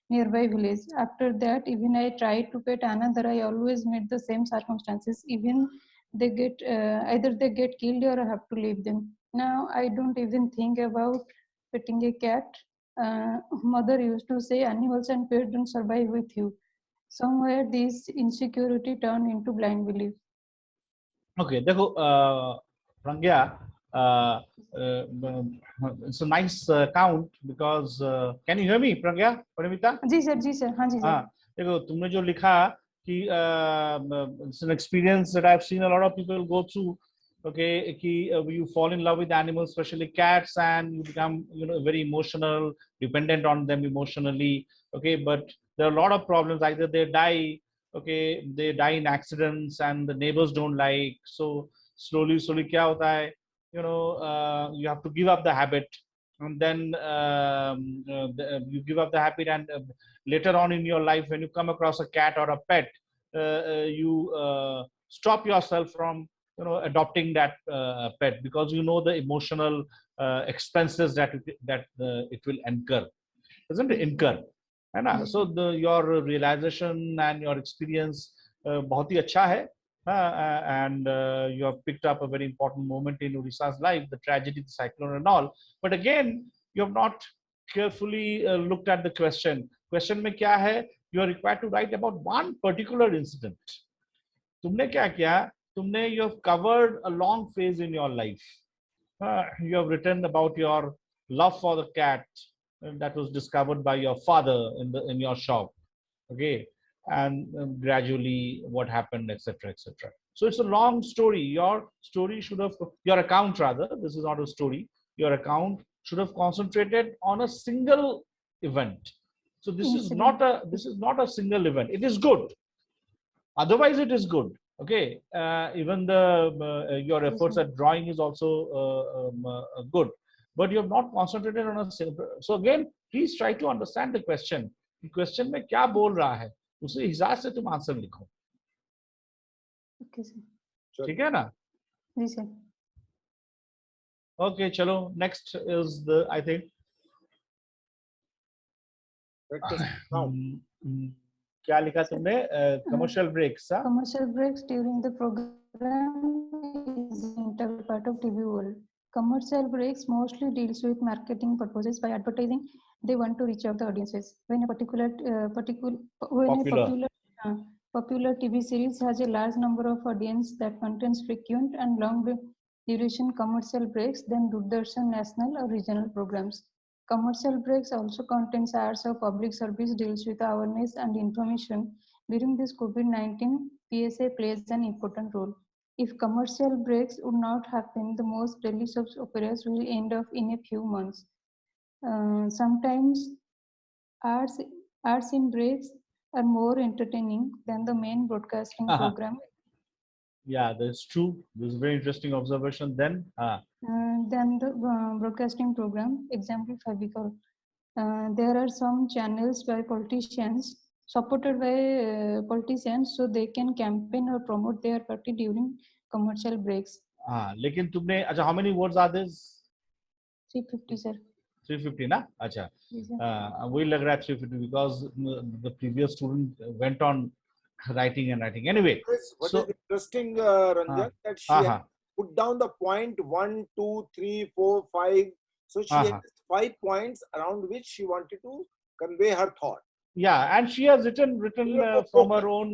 nearby village. After that, even I tried to pet another, I always met the same circumstances. Even they get either they get killed or I have to leave them. Now I don't even think about petting a cat. Mother used to say animals and pets don't survive with you. Somewhere this insecurity turned into blind belief. Okay, देखो Pragya, it's a nice count because can you hear me, Pragya, Paramita? Ji sir हाँ जी sir. हाँ, देखो तुमने जो लिखा कि it's an experience that I've seen a lot of people go through. Okay, कि you fall in love with animals, especially cats, and you become, you know, very emotional, dependent on them emotionally. Okay, but there are a lot of problems. Either they die, okay, they die in accidents, and the neighbors don't like. So slowly, क्या होता है? You know, you have to give up the habit, and then you give up the habit, and later on in your life, when you come across a cat or a pet, you stop yourself from, you know, adopting that pet, because you know the emotional expenses that it will incur, doesn't it? Incur, है ना? So your realization and your experience बहुत ही अच्छा है. And you have picked up a very important moment in Odisha's life, the tragedy, the cyclone and all. But again, you have not carefully looked at the question. Question में क्या है? You are required to write about one particular incident. तुमने क्या किया? तुमने you have covered a long phase in your life. You have written about your love for the cat that was discovered by your father in your shop. Okay, and gradually what happened, etc., etc. So it's a long story. Your story should have, your account rather, this is not a story, your account should have concentrated on a single event. So this is not a single event. It is good, otherwise it is good. Okay, even the your efforts at drawing is also good, but you have not concentrated on a single. So again, please try to understand the question. Question में क्या बोल रहा है, उसी हिसाब से तुम answer लिखो. Okay sir. ठीक है ना? जी सर. ओके, चलो next is the, I think क्या लिखा तुमने? Commercial breaks. Commercial breaks during the program is an integral part of TV world. Commercial breaks mostly deals with marketing purposes. By advertising, they want to reach out the audiences. When a popular TV series has a large number of audience that contains frequent and long duration commercial breaks, then Doordarshan national or regional programs. Commercial breaks also contains hours of public service, deals with awareness and information. During this COVID-19, PSA plays an important role. If commercial breaks would not happen, the most daily soap operas will end up in a few months. Sometimes ads in breaks are more entertaining than the main broadcasting program. Yeah, that's true. This is a very interesting observation. Then the broadcasting program, example Favicol. There are some channels by politicians, supported by politicians, so they can campaign or promote their party during commercial breaks. लेकिन तुमने, अच्छा, how many words are this? 350 sir. 350 ना? अच्छा, वही लग रहा है 350 because the previous student went on writing and writing. Anyway, what is interesting, Ranjan, that she has put down the point 1, 2, 3, 4, 5. So she has 5 points around which she wanted to convey her thought. Yeah, and she has written from her own.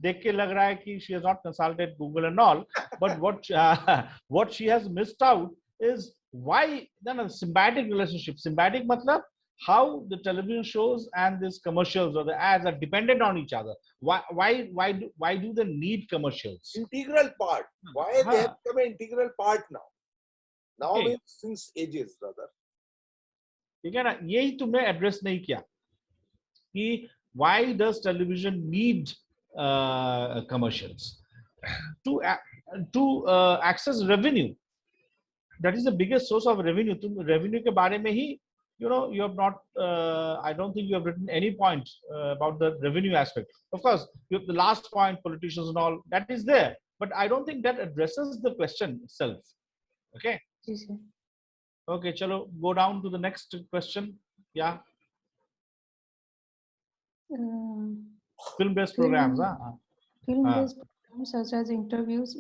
देख के लग रहा है कि she has not consulted Google and all. But what she has missed out is why then a symbiotic relationship. Symbiotic मतलब how the television shows and these commercials or the ads are dependent on each other. Why do they need commercials? Integral part. Why they have become an integral part now? Now means since ages, brother. ठीक है ना? यही तुमने address नहीं किया कि why does television need commercials to access revenue? That is the biggest source of revenue. तुम revenue के बारे में ही, you know, you have not, I don't think you have written any point about the revenue aspect. Of course, you have the last point, politicians and all, that is there. But I don't think that addresses the question itself. Okay? Yes, sir. Okay, chalo, go down to the next question. Yeah. Film-based programs. Film-based programs such as interviews,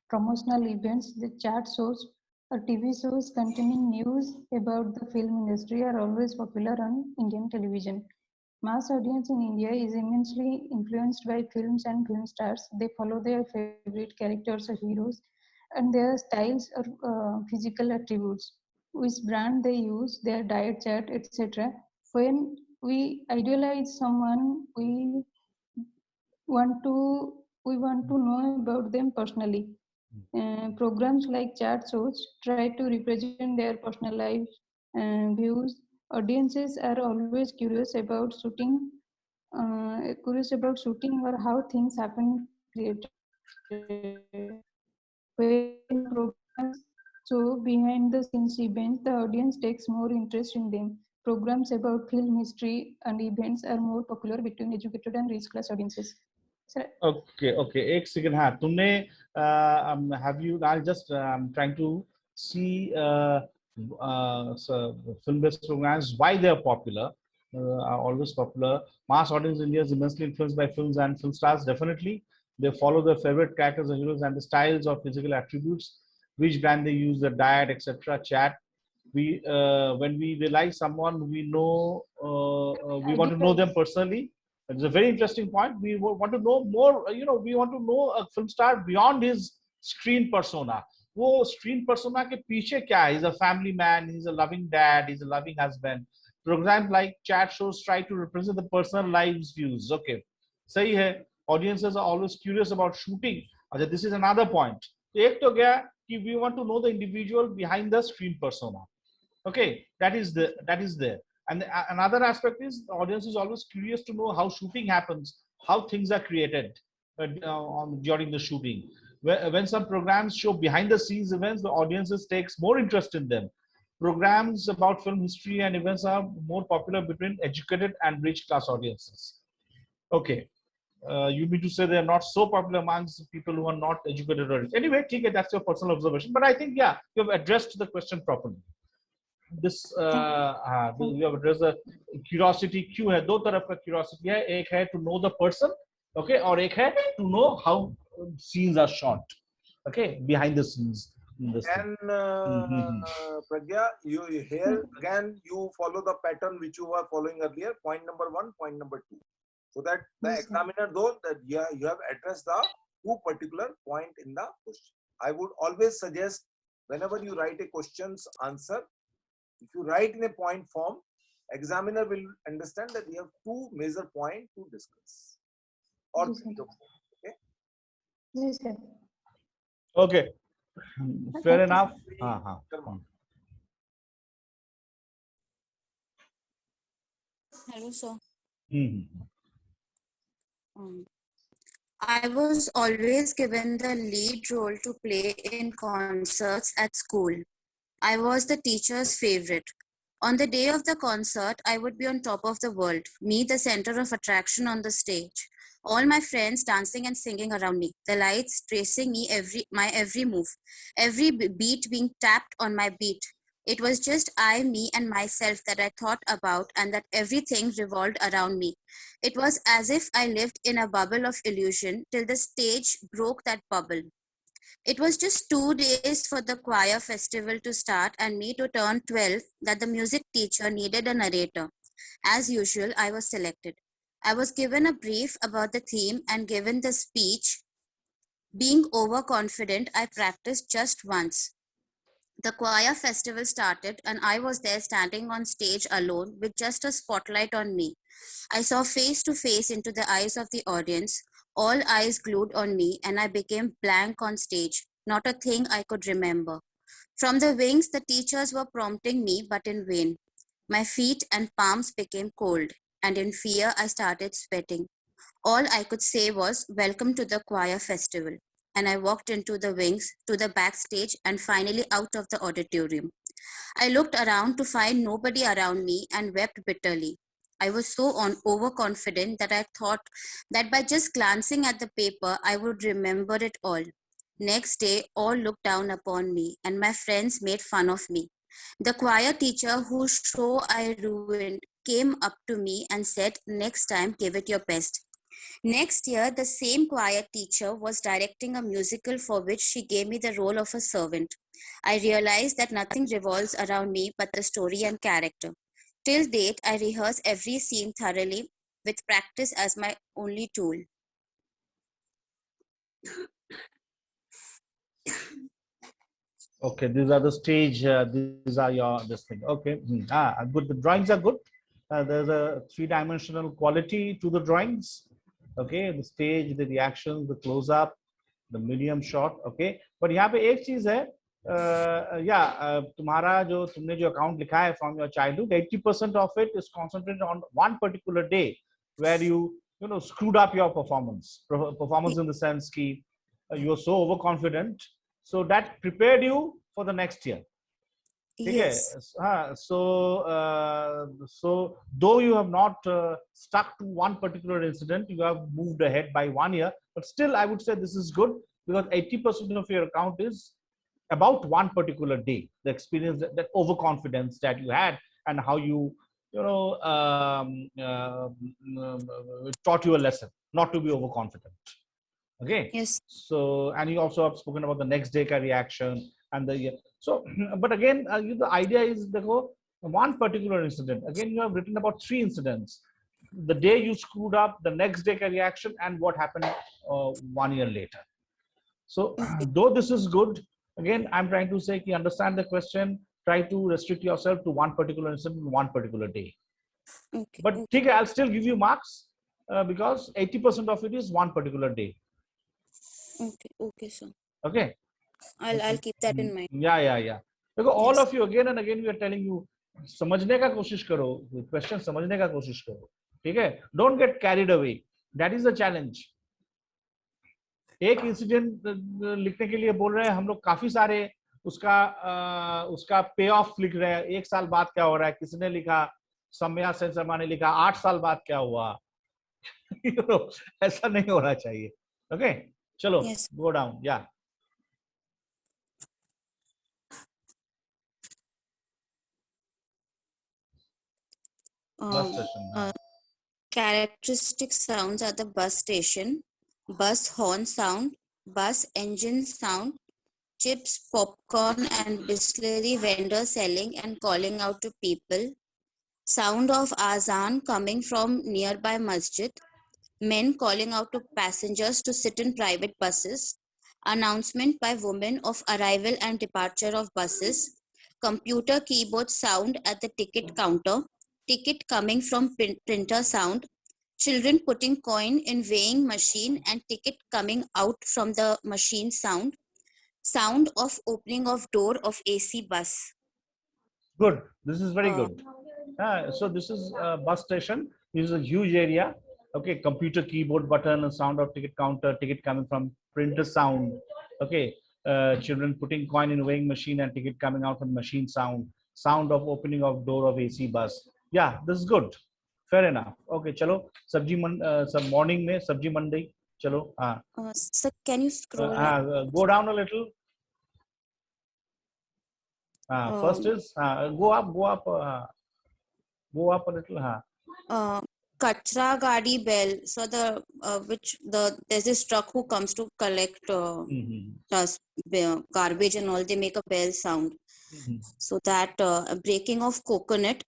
promotional events, the chat shows, or TV shows containing news about the film industry are always popular on Indian television. Mass audience in India is immensely influenced by films and film stars. They follow their favorite characters or heroes and their styles or physical attributes, which brand they use, their diet chart, etc. When we idealize someone, want to want to know about them personally. Programs like chat shows try to represent their personal life views. Audiences are always curious about shooting or how things happen created. When programs show behind the scenes events, the audience takes more interest in them. Programs about film history and events are more popular between educated and rich class audiences. Okay, एक second. हाँ, तुमने have you? I'll just trying to see so film-based programs, why they are popular, are always popular. Mass audience in India is immensely influenced by films and film stars. Definitely, they follow their favorite characters and heroes and the styles or physical attributes, which brand they use, the diet, etc. Chat. We when we realize someone, we know we want to know them personally. It's a very interesting point. We want to know more, we want to know a film star beyond his screen persona. वो screen persona के पीछे क्या है? He's a family man, he's a loving dad, he's a loving husband. Programs like chat shows try to represent the personal lives views. Okay, सही है. Audiences are always curious about shooting. अच्छा, this is another point. एक तो गया कि we want to know the individual behind the screen persona. Okay, that is there. And another aspect is the audience is always curious to know how shooting happens, how things are created during the shooting. When some programs show behind the scenes events, the audiences takes more interest in them. Programs about film history and events are more popular between educated and rich class audiences. Okay, you mean to say they are not so popular amongst people who are not educated or anyway, that's your personal observation. But I think, yeah, you have addressed the question properly. This you have addressed the curiosity. क्यों है? दो तरफ का curiosity है. एक है to know the person, okay, और एक है to know how scenes are shot, okay, behind the scenes. And Pragya, you here again you follow the pattern which you were following earlier. Point number 1, point number 2, so that the examiner knows that you have addressed the two particular point in the question. I would always suggest whenever you write a question's answer, if you write in a point form, examiner will understand that we have two major points to discuss. Or okay? Yes, sir. Okay. Fair enough. Hello, sir. Mm-hmm. I was always given the lead role to play in concerts at school. I was the teacher's favorite. On the day of the concert, I would be on top of the world, me the center of attraction on the stage. All my friends dancing and singing around me, the lights tracing me my every move, every beat being tapped on my beat. It was just I, me, and myself that I thought about, and that everything revolved around me. It was as if I lived in a bubble of illusion till the stage broke that bubble. It was just 2 days for the choir festival to start and me to turn 12 that the music teacher needed a narrator. As usual, I was selected. I was given a brief about the theme and given the speech. Being overconfident, I practiced just once. The choir festival started and I was there standing on stage alone with just a spotlight on me. I saw face to face into the eyes of the audience, all eyes glued on me, and I became blank on stage, not a thing I could remember. From the wings, the teachers were prompting me, but in vain. My feet and palms became cold, and in fear, I started sweating. All I could say was, "Welcome to the choir festival." And I walked into the wings, to the backstage, and finally out of the auditorium. I looked around to find nobody around me and wept bitterly. I was so overconfident that I thought that by just glancing at the paper, I would remember it all. Next day, all looked down upon me, and my friends made fun of me. The choir teacher whose show I ruined came up to me and said, "Next time, give it your best." Next year, the same choir teacher was directing a musical for which she gave me the role of a servant. I realized that nothing revolves around me but the story and character. Till date, I rehearse every scene thoroughly with practice as my only tool. Okay, these are the stage. These are your this thing. Okay, good. The drawings are good. There's a three-dimensional quality to the drawings. Okay, the stage, the reactions, the close-up, the medium shot. Okay, but यहाँ पे एक चीज है, तुम्हारा जो तुमने जो account लिखा है from your childhood, 80% of it is concentrated on one particular day where you screwed up your performance. Performance in the sense कि you were so overconfident. So that prepared you for the next year. Yes. So though you have not stuck to one particular incident, you have moved ahead by 1 year, but still I would say this is good because 80% of your account is about one particular day, the experience, that overconfidence that you had, and how you taught you a lesson not to be overconfident. Okay. Yes. So, and you also have spoken about the next day reaction and the so, but again, the idea is the one particular incident. Again, you have written about 3 incidents: the day you screwed up, the next day reaction, and what happened 1 year later. So, though this is good, again, I'm trying to say, understand the question. Try to restrict yourself to one particular incident, one particular day. Okay. But okay. I'll still give you marks because 80% of it is one particular day. Okay, sir. Okay. I'll keep that in mind. Yeah. Because all of you again and again we are telling you, समझने का कोशिश करो, question समझने का कोशिश करो, ठीक है? Don't get carried away. That is the challenge. एक इंसिडेंट लिखने के लिए बोल रहे हैं हम लोग, काफी सारे उसका पे ऑफ लिख रहे हैं, 1 साल बाद क्या हो रहा है, किसने लिखा, सम्या सेन शर्मा ने लिखा 8 साल बाद क्या हुआ. ऐसा नहीं होना चाहिए. ओके, चलो, गो डाउन. या bus station. Characteristic sounds at the bus station: bus horn sound, bus engine sound, chips, popcorn and bisleri vendors selling and calling out to people, sound of azan coming from nearby masjid, men calling out to passengers to sit in private buses, announcement by women of arrival and departure of buses, computer keyboard sound at the ticket counter, ticket coming from printer sound, children putting coin in weighing machine and ticket coming out from the machine sound, sound of opening of door of AC bus. Good. This is very good. So this is a bus station. This is a huge area. Okay, computer keyboard button, sound of ticket counter, ticket coming from printer sound. Okay, children putting coin in weighing machine and ticket coming out from machine sound, sound of opening of door of AC bus. Yeah, this is good. Fair enough. Okay, chalo. Some morning mein sabji mandi. Chalo. Sir, can you scroll? Go down a little. First is go up a little. Kachra Gadi bell. So there's this truck who comes to collect garbage and all. They make a bell sound. So that breaking of coconut,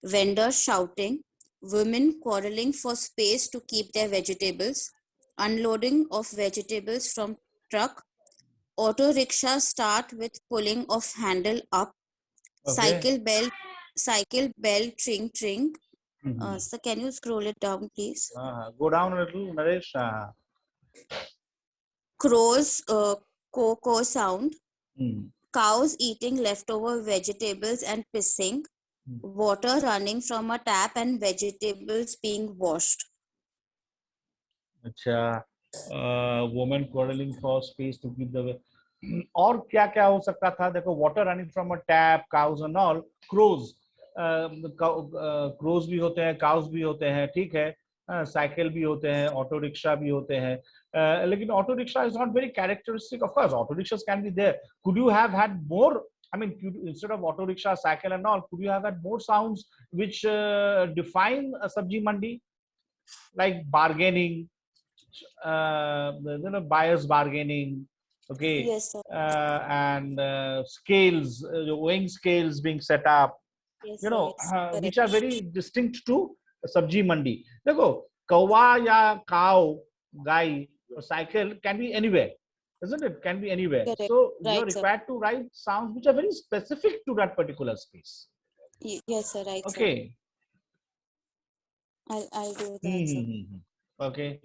vendors shouting, women quarreling for space to keep their vegetables, unloading of vegetables from truck, auto rickshaw start with pulling of handle up, cycle bell tring tring. So can you scroll it down, please? Go down a little, Naresh. Crows cocoa sound, cows eating leftover vegetables and pissing, water running from a tap and vegetables being washed. अच्छा, women quarreling for space to keep the. और क्या क्या हो सकता था? देखो, water running from a tap, cows and all, crows, crows भी होते हैं, cows भी होते हैं, ठीक है, साइकिल भी होते हैं, ऑटो रिक्शा भी होते हैं, लेकिन auto rickshaw is not very characteristic. Of course, auto rickshaws can be there. Could you have had more? I mean, instead of auto rickshaw, cycle and all, could you have had more sounds which define a sabji mandi, like bargaining, buyers bargaining, okay? Yes, sir. And scales, weighing scales being set up, Yes, you know, correct. which are very distinct to sabji mandi. देखो, कौवा या cow, guy, or cycle can be anywhere, isn't it? Can be anywhere. Correct. So you're Right, sir. required to write sounds which are very specific to that particular space. Yes, sir. Right, sir. Okay. I'll do that, sir. Okay.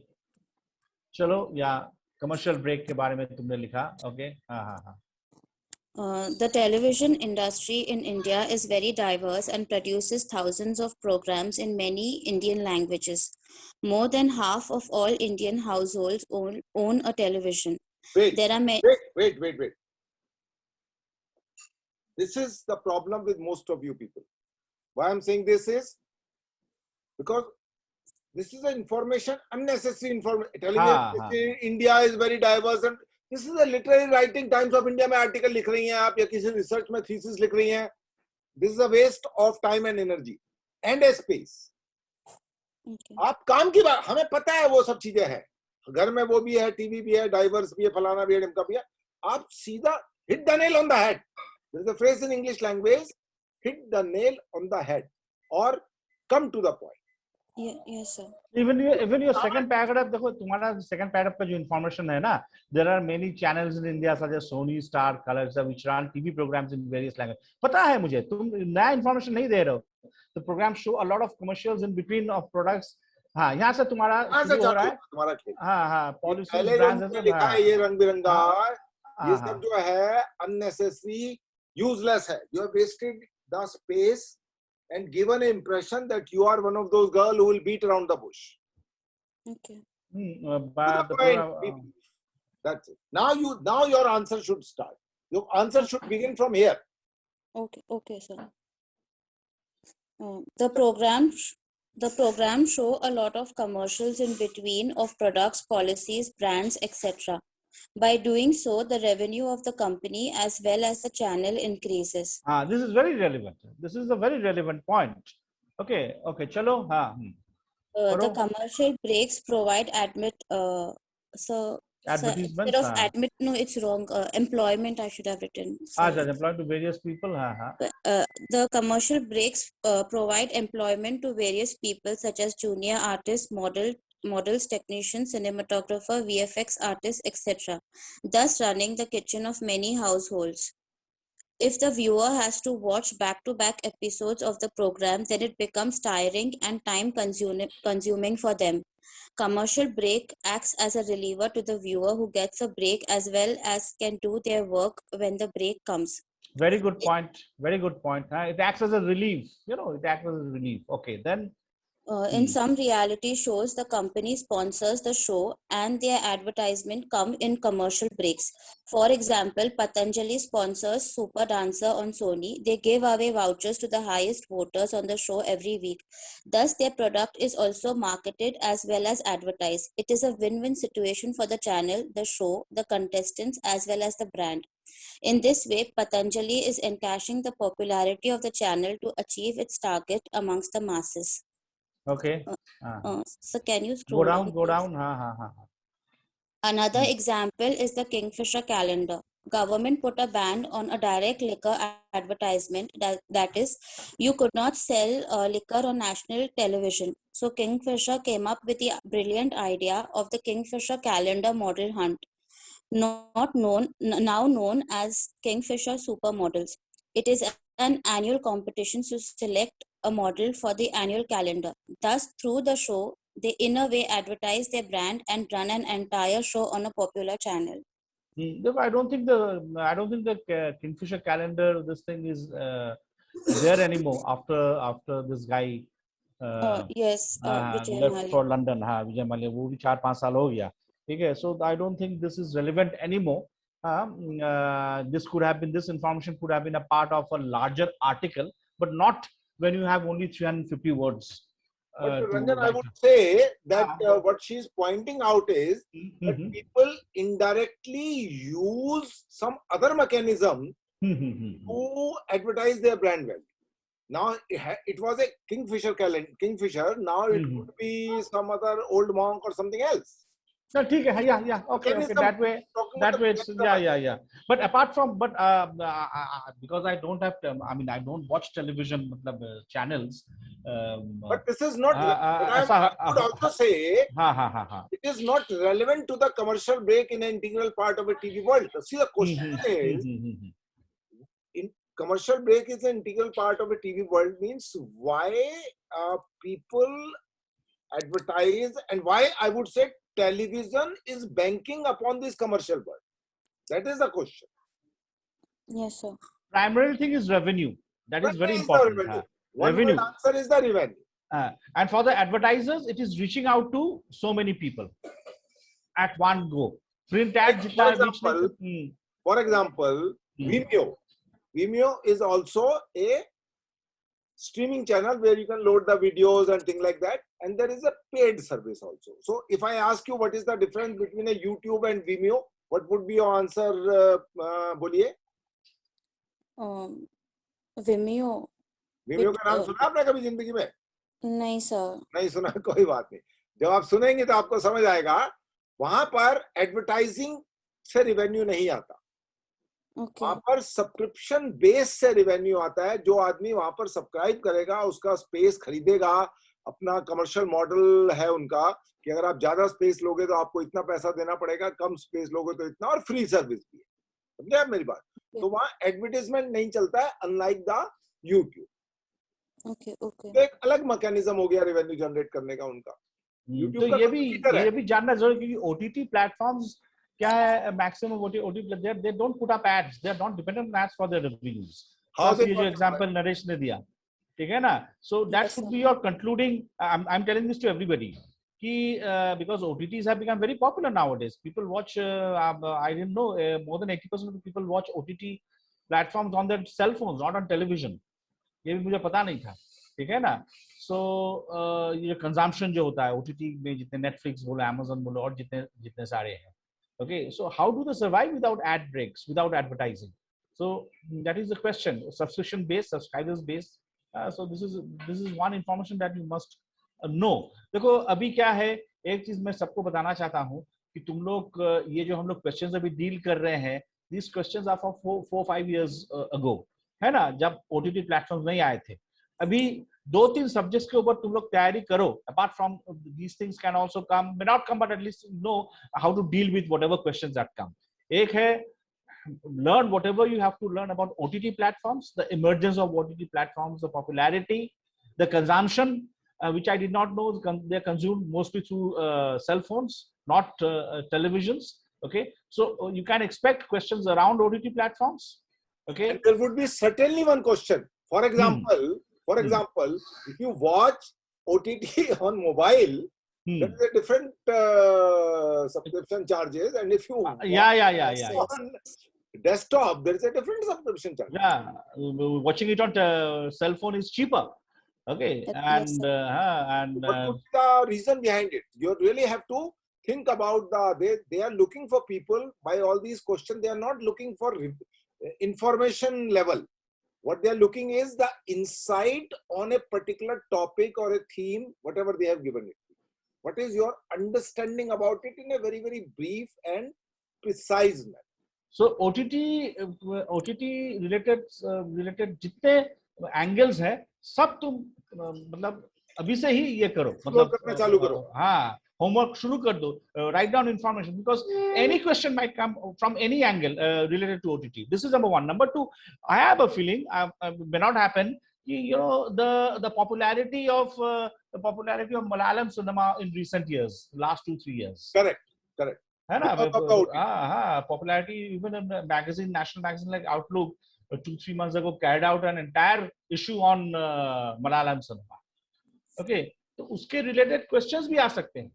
चलो, या commercial break के बारे में तुमने लिखा. Okay. हाँ हाँ हाँ. The television industry in India is very diverse and produces thousands of programs in many Indian languages. More than half of all Indian households own a television. There are many. Wait. This is the problem with most of you people. Why I'm saying this is because this is an information, unnecessary information. Telling India is very diverse, and this is a literary writing. Times of India में article लिख रही हैं आप, या किसी research में thesis लिख रही हैं. This is a waste of time and energy and a space. Okay. आप काम की बात, हमें पता है वो सब चीजें हैं, घर में वो भी है, टीवी भी है, डाइवर्स भी है, फलाना भी है, ढिमका भी है. आप सीधा hit the nail on the head. There is a phrase in English language, hit the nail on the head, or come to the point. Yes, sir. Even your second paragraph, देखो तुम्हारा second paragraph का जो information है ना, there are many channels in India such as Sony, Star, Colors, which run TV programs in various languages. पता है मुझे, तुम नया information नहीं दे रहे हो. The programs show a lot of commercials in between of products. हाँ, यहाँ से तुम्हारा शुरू हो रहा है. तुम्हारा खेल. हाँ, policies, पहले brands, जो लिखा है ये रंग बिरंगा, ये सब जो है unnecessary, useless है. You have wasted the space and given an impression that you are one of those girls who will beat around the bush. Okay. That's it. Now your answer should start. Your answer should begin from here. Okay, sir. The program show a lot of commercials in between of products, policies, brands, etc. By doing so, the revenue of the company as well as the channel increases. This is very relevant. This is a very relevant point. Okay, chalo. The commercial breaks provide instead of admit, no, it's wrong. Employment, I should have written. Employment to various people. The commercial breaks provide employment to various people such as junior artists, models, technicians, cinematographer, VFX artists, etc., thus running the kitchen of many households. If the viewer has to watch back-to-back episodes of the program, then it becomes tiring and time-consuming for them. Commercial break acts as a reliever to the viewer who gets a break as well as can do their work when the break comes. Very good point. Very good point. It acts as a relief. It acts as a relief. Okay, then. In some reality shows, the company sponsors the show and their advertisement come in commercial breaks. For example, Patanjali sponsors Super Dancer on Sony. They give away vouchers to the highest voters on the show every week. Thus, their product is also marketed as well as advertised. It is a win-win situation for the channel, the show, the contestants, as well as the brand. In this way, Patanjali is encashing the popularity of the channel to achieve its target amongst the masses. Okay. So can you scroll down? Go down. Another example is the Kingfisher calendar. Government put a ban on a direct liquor advertisement, that is, you could not sell liquor on national television. So Kingfisher came up with the brilliant idea of the Kingfisher calendar model hunt, now known as Kingfisher Supermodels. It is an annual competition to select a model for the annual calendar. Thus, through the show, they in a way advertise their brand and run an entire show on a popular channel. I don't think the Kingfisher calendar, this thing is there anymore after this guy. Yes, Vijay left Mallya. for London. Vijay Mallya, वो भी 4-5 साल हो गया. Okay, so I don't think this is relevant anymore. This information could have been a part of a larger article, but not when you have only 350 words. But Ranjan, I would say that what she's pointing out is that people indirectly use some other mechanism to advertise their brand well. Now it was a Kingfisher calendar. Now it could be some other old monk or something else. No, yeah, okay, that way, it's, yeah. But apart from, because I don't have, I mean, I don't watch television channels. But this is not, I would also say, it is not relevant to the commercial break in an integral part of a TV world. See, the question is, in commercial break is an integral part of a TV world, means why people advertise, and why I would say television is banking upon this commercial world. That is the question. Yes, sir. Primary thing is revenue. That is very important. Revenue. One answer is the revenue. And for the advertisers, it is reaching out to so many people at one go. Print ads. For example, Vimeo. Vimeo is also a streaming channel where you can load the videos and things like that, and there is a paid service also. So if I ask you what is the difference between a YouTube and Vimeo, what would be your answer? Boliye. Vimeo. Vimeo का नाम सुना आपने कभी जिंदगी में? नहीं sir. नहीं सुना, कोई बात नहीं. जब आप सुनेंगे तो आपको समझ आएगा. वहां पर एडवर्टाइजिंग से रिवेन्यू नहीं आता. वहां पर सब्सक्रिप्शन बेस से रिवेन्यू आता है. जो आदमी वहां पर सब्सक्राइब करेगा, उसका स्पेस खरीदेगा, अपना कमर्शियल मॉडल है उनका कि अगर आप ज्यादा स्पेस लोगे तो आपको इतना पैसा देना पड़ेगा, कम स्पेस लोगे तो इतना, और फ्री सर्विस भी है. समझे आप मेरी बात? तो वहां एडवर्टाइजमेंट नहीं चलता है, अनलाइक द यूट्यूब. तो एक अलग मैकेनिज्म हो गया रेवेन्यू जनरेट करने का उनका. तो ये भी जानना जरूरी, क्योंकि ओटीटी प्लेटफॉर्म्स क्या है, maximum OTT they don't put up ads, they are not dependent on ads for their reviews. ये जो एग्जांपल नरेश ने दिया, ठीक है ना. So that should be your concluding. I am telling this to everybody कि because OTTs have become very popular nowadays. People watch, I didn't know, more than 80% of the people watch OTT platforms on their cell phones, not on television. ये भी मुझे पता नहीं था, ठीक है ना. So ये कंजम्पशन जो होता है OTT में, जितने Netflix बोलो, Amazon बोलो, और जितने सारे हैं. Okay, so how do they survive without ad breaks, without advertising? So that is the question. Subscription based, subscribers based. So this is one information that you must know. देखो अभी क्या है, एक चीज मैं सबको बताना चाहता हूँ कि तुम लोग ये जो हम लोग क्वेश्चंस अभी डील कर रहे हैं, these questions are for 4-5 years ago, है ना, जब OTT प्लेटफॉर्म्स नहीं आए थे. अभी 2-3 सब्जेक्ट्स के ऊपर तुम लोग तैयारी करो. Apart from these things can also come, may not come, but at least know how to deal with whatever questions that come. एक है, learn whatever you have to learn about OTT platforms, the emergence of OTT platforms, the popularity, the consumption, which I did not know. They're consumed mostly through cell phones, not televisions. Okay, so you can expect questions around OTT platforms. Okay, and there would be certainly one question. For example, if you watch OTT on mobile, there is a different subscription charges, and if you on desktop, there is a different subscription charge. Yeah, watching it on cell phone is cheaper. Okay, and what would be the reason behind it? You really have to think about they are looking for people by all these questions. They are not looking for information level. What they are looking is the insight on a particular topic or a theme, whatever they have given it. What is your understanding about it in a very, very brief and precise manner? So OTT related जितने angles है, सब तुम मतलब अभी से ही ये करो, मतलब करना चालू करो. हाँ, homework शुरू कर दो. Write down information, because any question might come from any angle related to OTT. This is number one. Number two, I have a feeling may not happen. You know, the popularity of Malayalam cinema in recent years, last 2-3 years. Correct. है ना, popularity, even in a magazine, national magazine like Outlook, 2-3 months ago carried out an entire issue on Malayalam cinema. Okay, तो उसके related questions भी आ सकते हैं,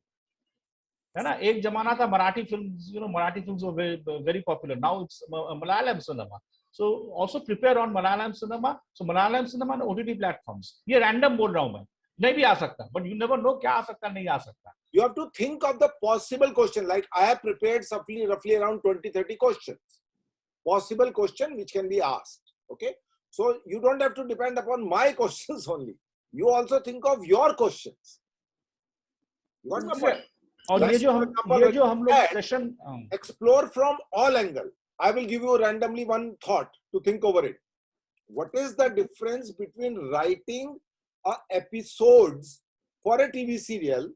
है ना. एक जमाना था Marathi films, you know, Marathi films were very popular. Now it's Malayalam cinema. So also prepare on Malayalam cinema. So Malayalam cinema and OTT platforms. ये random बोल रहा हूँ मैं, नहीं भी आ सकता, but you never know क्या आ सकता नहीं आ सकता. You have to think of the possible question. Like I have prepared roughly around 20-30 questions. Possible question which can be asked. Okay, so you don't have to depend upon my questions only. You also think of your questions. You got my point? और Like, ये जो हम लोग session explore from all angle. I will give you randomly one thought to think over it. What is the difference between writing episodes for a TV serial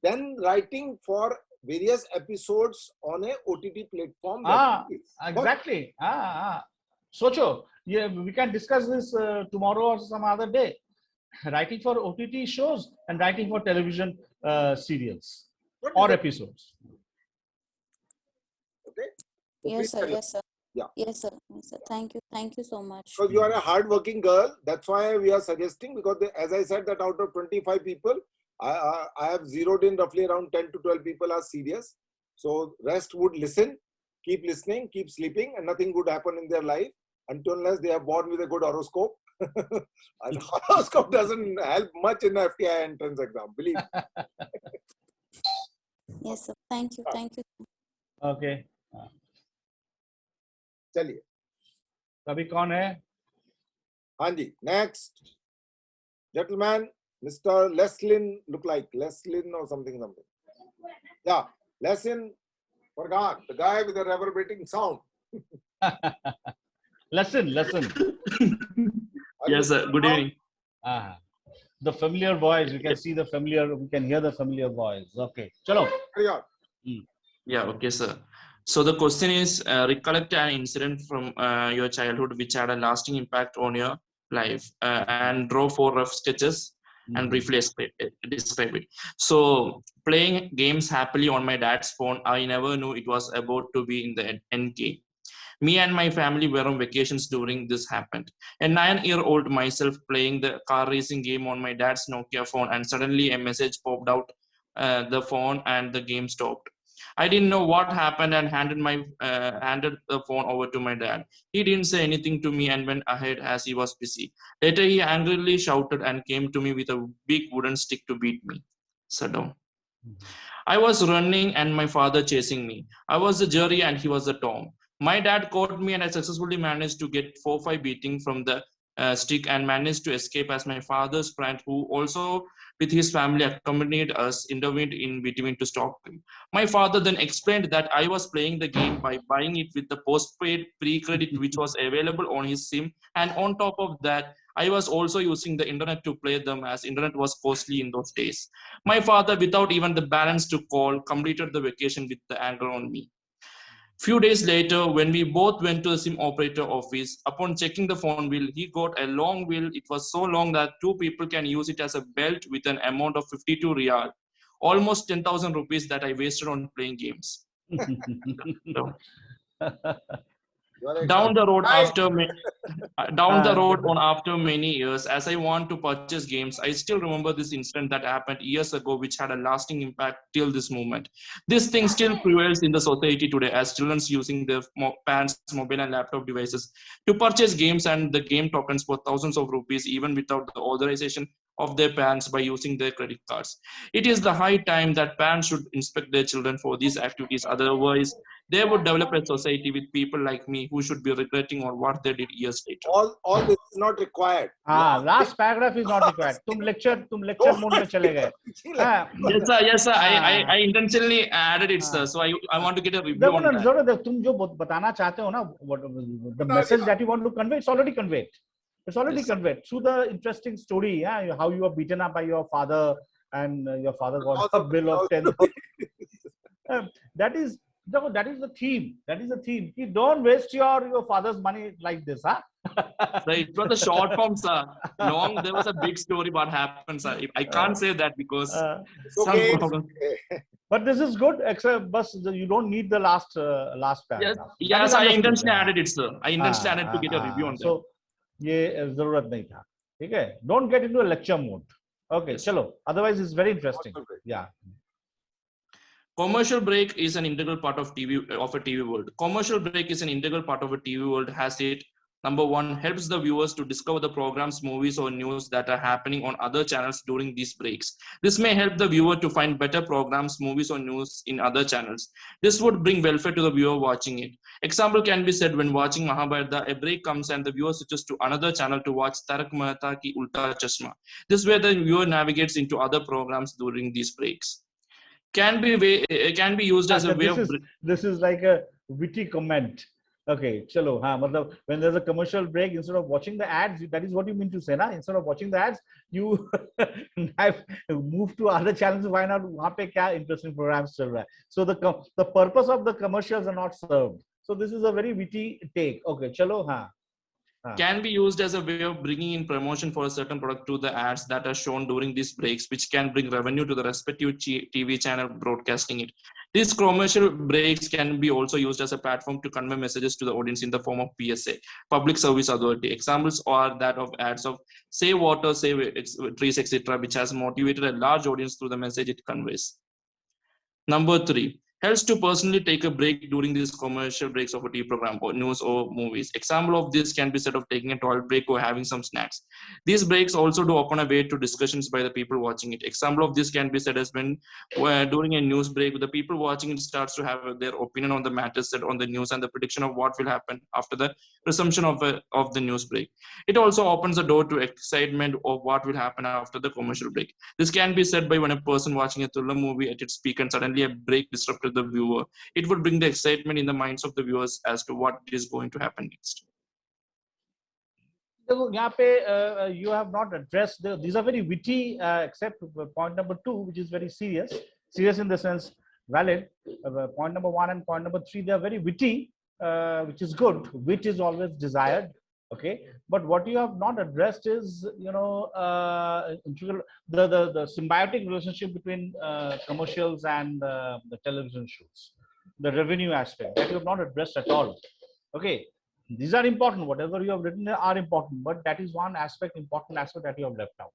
than writing for various episodes on a OTT platform? Exactly. Socho, yeah, we can discuss this tomorrow or some other day. Writing for OTT shows and writing for television serials or episodes. Okay. Yes, sir. Yes, sir. Yeah. Yes, sir. Yes, sir. Thank you. Thank you so much. Because you are a hard-working girl, that's why we are suggesting. Because as I said, that out of 25 people, I have zeroed in roughly around 10 to 12 people are serious. So rest would listen, keep listening, keep sleeping, and nothing would happen in their life unless they are born with a good horoscope. And horoscope doesn't help much in the FTI entrance exam, believe me. Yes, sir. Thank you. Thank you. Okay. चलिए अभी कौन है? हाँ जी, next gentleman, Mr. Leslin, look like Leslin or something. Yeah, Leslin Fargan, the guy with the reverberating sound. Lesson. Yes, sir. Good evening. The familiar voice. We can see the familiar. We can hear the familiar voice. Okay. Chalo. Carry on. Yeah. Okay, sir. So the question is, recollect an incident from your childhood which had a lasting impact on your life, and draw 4 rough sketches and briefly describe it. So playing games happily on my dad's phone, I never knew it was about to be in the NK. Me and my family were on vacations during this happened. A 9-year-old myself playing the car racing game on my dad's Nokia phone, and suddenly a message popped out the phone and the game stopped. I didn't know what happened and handed the phone over to my dad. He didn't say anything to me and went ahead as he was busy. Later, he angrily shouted and came to me with a big wooden stick to beat me. Sit down. I was running and my father chasing me. I was the Jerry and he was the Tom. My dad caught me and I successfully managed to get 4-5 beating from the stick and managed to escape as my father's friend, who also with his family accompanied us, intervened in between to stop him. My father then explained that I was playing the game by buying it with the postpaid pre-credit which was available on his SIM, and on top of that, I was also using the internet to play them as internet was costly in those days. My father, without even the balance to call, completed the vacation with the anger on me. Few days later, when we both went to the SIM operator office, upon checking the phone bill, he got a long bill. It was so long that 2 people can use it as a belt with an amount of 52 riyal, almost 10,000 rupees that I wasted on playing games. Down the road after many years, as I want to purchase games, I still remember this incident that happened years ago, which had a lasting impact till this moment. This thing still prevails in the society today, as children using their parents' mobile and laptop devices to purchase games and the game tokens for thousands of rupees, even without the authorization of their parents by using their credit cards. It is the high time that parents should inspect their children for these activities. Otherwise, they would develop a society with people like me who should be regretting on what they did years later. All this is not required. Last paragraph is not required. तुम lecture mode में चले गए. Yes sir. I intentionally added it, sir. So I want to get a review on that. तुम जो बताना चाहते हो ना, the message that you want to convey, it's already conveyed. It's already conveyed through the interesting story. Yeah, how you were beaten up by your father, and your father got a bill of 10,000. That is the theme. That is the theme. You don't waste your father's money like this, huh? Right. It was a short form, sir. Long. There was a big story what happened, sir. I can't say that because some problem. But this is good. Except, but you don't need the last paragraph. Yes, I intentionally added it, sir. I intentionally added to get a review on that. So, ये जरूरत नहीं था. ठीक है? Don't get into a lecture mode. Okay, chalo. Otherwise, it's very interesting. Yeah. Commercial break is an integral part of a TV world. Commercial break is an integral part of a TV world. Has it, number one, helps the viewers to discover the programs, movies, or news that are happening on other channels during these breaks. This may help the viewer to find better programs, movies, or news in other channels. This would bring welfare to the viewer watching it. Example can be said when watching Mahabharata, a break comes and the viewer switches to another channel to watch Tarak Mehta Ki Ulta Chashma. This way the viewer navigates into other programs during these breaks. can be used as a way of. This is like a witty comment. Okay, chalo. हाँ, मतलब when there's a commercial break, instead of watching the ads, that is what you mean to say, na? Instead of watching the ads, you move to other channels to find out वहाँ पे क्या interesting programs चल रहा है. So the purpose of the commercials are not served. So this is a very witty take. Okay, chalo. हाँ. Can be used as a way of bringing in promotion for a certain product to the ads that are shown during these breaks, which can bring revenue to the respective TV channel broadcasting it. These commercial breaks can be also used as a platform to convey messages to the audience in the form of PSA, Public Service Authority. Examples are that of ads of Save Water, Save Trees, etc., which has motivated a large audience through the message it conveys. Number 3. Helps to personally take a break during these commercial breaks of a TV program or news or movies. Example of this can be said of taking a toilet break or having some snacks. These breaks also do open a way to discussions by the people watching it. Example of this can be said as when during a news break, the people watching it starts to have their opinion on the matters said on the news and the prediction of what will happen after the resumption of the news break. It also opens the door to excitement of what will happen after the commercial break. This can be said by when a person watching a thriller movie at its peak and suddenly a break disrupted the viewer. It would bring the excitement in the minds of the viewers as to what is going to happen next. यहाँ पे you have not addressed these are very witty except point number 2, which is very serious in the sense valid. Point number 1 and point number 3, they are very witty, which is good. Wit is always desired. Okay, but what you have not addressed is, you know, the symbiotic relationship between commercials and the television shows, the revenue aspect that you have not addressed at all. Okay, these are important. Whatever you have written are important, but that is one aspect, important aspect that you have left out,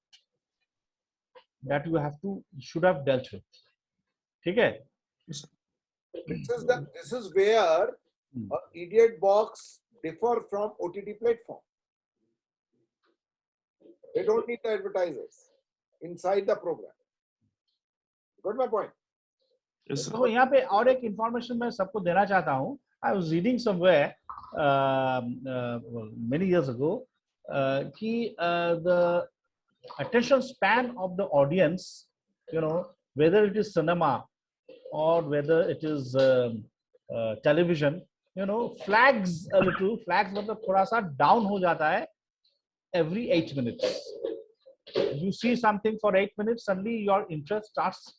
that you should have dealt with. Okay. This is where Idiot Box differ from OTT platform. They don't need the advertisers inside the program. Got my point? तो यहाँ पे और एक information मैं सबको देना चाहता हूँ. I was reading somewhere many years ago कि the attention span of the audience, you know, whether it is cinema or whether it is television, you know, flags a little. Flags मतलब थोड़ा सा down हो जाता है every 8 minutes. You see something for 8 minutes, suddenly your interest starts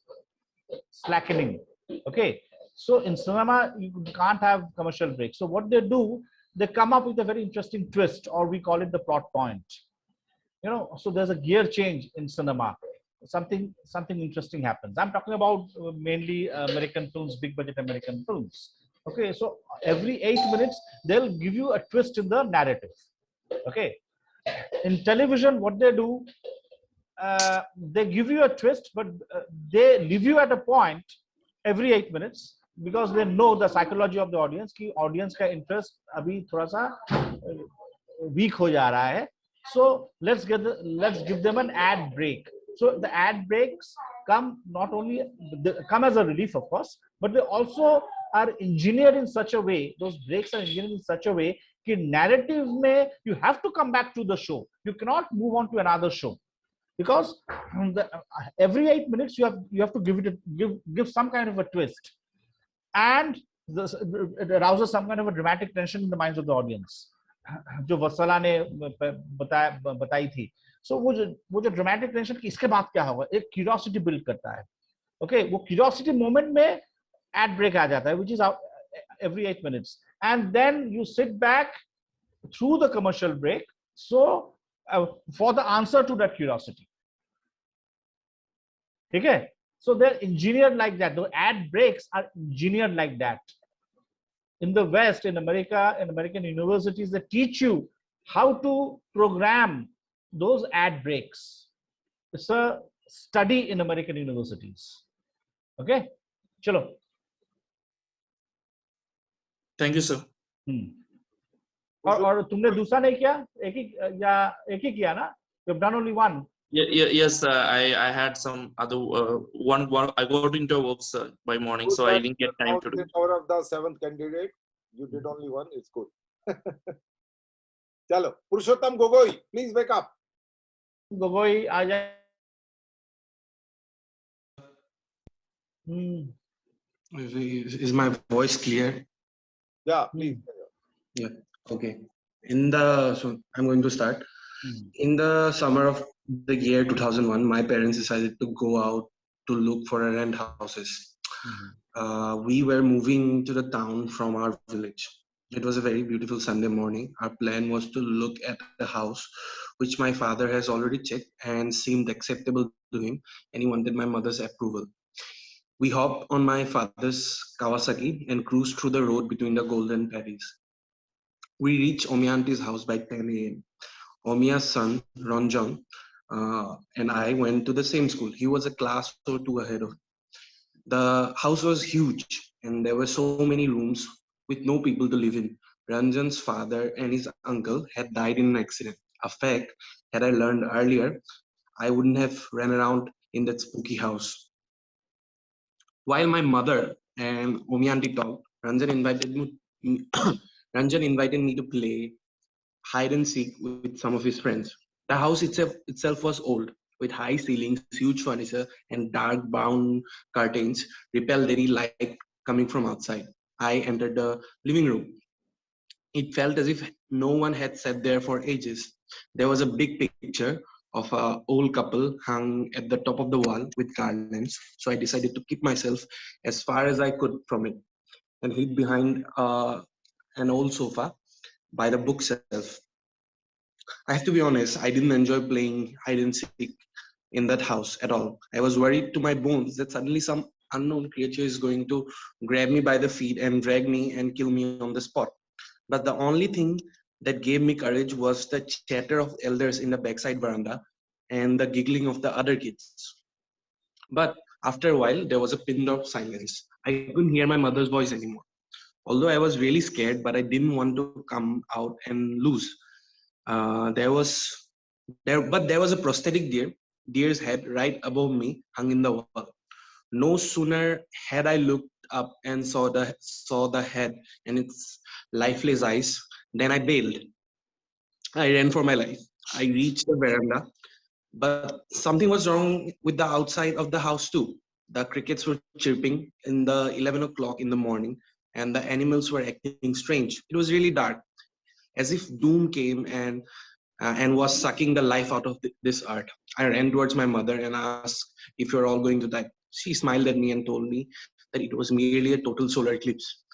slackening. Okay, so in cinema you can't have commercial breaks. So what they do, they come up with a very interesting twist, or we call it the plot point. You know, so there's a gear change in cinema. Something interesting happens. I'm talking about mainly American films, big budget American films. Okay, so every 8 minutes they'll give you a twist in the narrative. Okay, in television what they do, they give you a twist, but they leave you at a point every 8 minutes because they know the psychology of the audience कि audience का interest अभी थोड़ा सा weak हो जा रहा है. So let's give them an ad break. So the ad breaks come not only come as a relief, of course, but they also are engineered in such a way. Those breaks are engineered in such a way कि narrative में you have to come back to the show. You cannot move on to another show because every 8 minutes you have to give some kind of a twist, and it arouses some kind of a dramatic tension in the minds of the audience. जो वत्सला ने बताई थी. So वो जो dramatic tension कि इसके बाद क्या होगा, एक curiosity build करता है. Okay, वो curiosity moment में ad break आ जाता है, which is every 8 minutes, and then you sit back through the commercial break, so for the answer to that curiosity. Okay, so they're engineered like that. The ad breaks are engineered like that. In the West, in America, in American universities, they teach you how to program those ad breaks. It's a study in American universities. Okay, chalo. Thank you, sir. और तुमने दूसरा नहीं किया, एक ही किया ना? You've done only one. Yes, I had some other one. I got into a work, sir, by morning, good, so I didn't get time to do. Out of the 7th candidate, you did only one. It's good. Chalo, Purushottam Gogoi, please wake up. Gogoi, आ जाए. Is my voice clear? Yeah, please. Yeah. Okay. So I'm going to start. In the summer of the year 2001, my parents decided to go out to look for a rent houses. We were moving to the town from our village. It was a very beautiful Sunday morning. Our plan was to look at a house which my father has already checked and seemed acceptable to him, and he wanted my mother's approval. We hopped on my father's Kawasaki and cruised through the road between the golden prairies. We reached Omianti's house by 10 a.m. Omiya's son, Ranjan, and I went to the same school. He was a class or two ahead of. The house was huge, and there were so many rooms with no people to live in. Ranjan's father and his uncle had died in an accident. A fact, had I learned earlier, I wouldn't have ran around in that spooky house. While my mother and Omiyanti talked, Ranjan invited me to play hide and seek with some of his friends. The house itself was old, with high ceilings, huge furniture, and dark brown curtains repelled any light coming from outside. I entered the living room. It felt as if no one had sat there for ages. There was a big picture of an old couple hung at the top of the wall with garlands, so I decided to keep myself as far as I could from it and hid behind an old sofa by the bookshelf. I have to be honest, I didn't enjoy playing hide and seek in that house at all. I was worried to my bones that suddenly some unknown creature is going to grab me by the feet and drag me and kill me on the spot. But the only thing that gave me courage was the chatter of elders in the backside veranda and the giggling of the other kids. But after a while, there was a pin drop silence. I couldn't hear my mother's voice anymore. Although I was really scared, but I didn't want to come out and lose. But there was a prosthetic deer's head right above me, hung in the wall. No sooner had I looked up and saw the head and its lifeless eyes than I bailed. I ran for my life. I reached the veranda, but something was wrong with the outside of the house too. The crickets were chirping in the 11 o'clock in the morning, and the animals were acting strange. It was really dark, as if doom came and was sucking the life out of this earth. I ran towards my mother and asked if you're all going to die. She smiled at me and told me that it was merely a total solar eclipse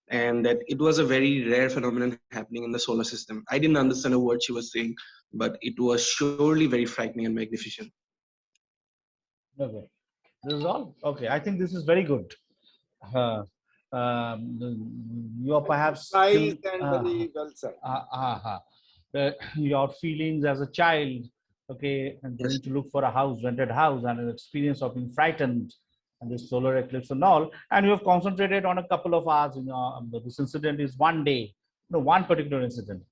and that it was a very rare phenomenon happening in the solar system. I didn't understand a word she was saying, but it was surely very frightening and magnificent. Okay, this is all. Okay, I think this is very good. You're perhaps still, and very well said. Your feelings as a child, okay, and going to look for a house, rented house, and an experience of being frightened and the solar eclipse and all, and you have concentrated on a couple of hours. This incident is one day, one particular incident,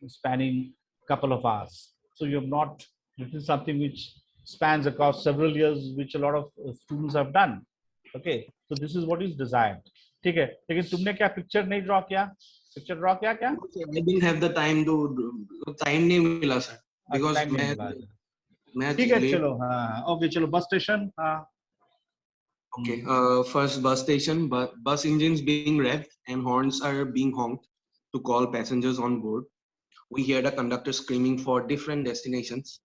spanning a couple of hours. So you have not written something which spans across several years, which a lot of students have done. Okay, so this is what is desired. ठीक है, लेकिन तुमने क्या picture नहीं draw किया? Picture draw किया क्या? I didn't have the time नहीं मिला सर, because मैं ठीक है, चलो हाँ, okay, चलो bus station. Okay, first bus station, bus engines being revved and horns are being honked to call passengers on board. We hear the conductor screaming for different destinations.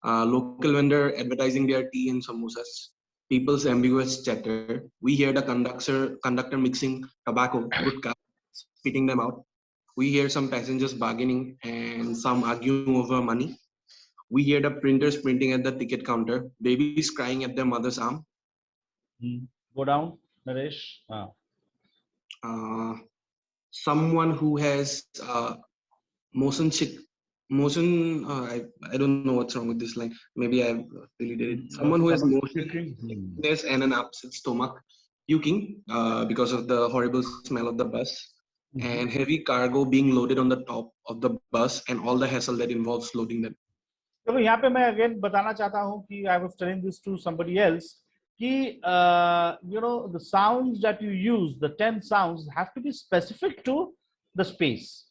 Local vendor advertising their tea and samosas. People's ambiguous chatter. We hear the conductor mixing tobacco, gutka, spitting them out. We hear some passengers bargaining and some arguing over money. We hear the printers printing at the ticket counter, babies crying at their mother's arm. Go down, Naresh. Someone who has motion I don't know what's wrong with this line. Maybe I've deleted it. Someone who has motion sickness and an upset stomach, puking because of the horrible smell of the bus, and heavy cargo being loaded on the top of the bus and all the hassle that involves loading them. So यहाँ पे मैं again बताना चाहता हूँ कि I was telling this to somebody else कि the sounds that you use, the 10 sounds, have to be specific to the space.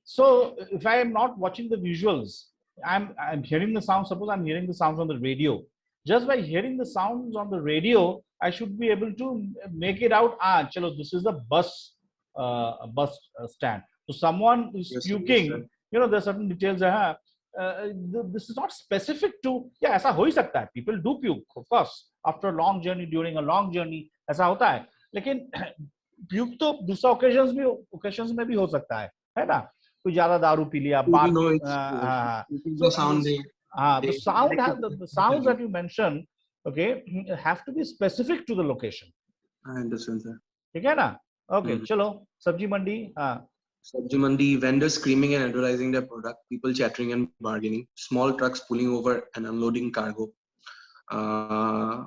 So if I am not watching the visuals, I'm hearing the sound. Suppose I'm hearing the sounds on the radio. just by hearing the sounds on the radio, I should be able to make it out. Chalo, this is a bus stand. So someone is puking. You know, there's certain details. This is not specific to. Yeah, ऐसा हो ही सकता है. People do puke, of course, after a long journey, during a long journey. ऐसा होता है. लेकिन puke तो दूसरा occasions में भी हो सकता है ना? कोई ज्यादा दारू पी लिया. The sounds that you mentioned, okay, have to be specific to the location. I understand, sir. ठीक है ना? Okay, चलो. Sabji mandi. Sabji mandi, vendors screaming and advertising their product, people chattering and bargaining, small trucks pulling over and unloading cargo,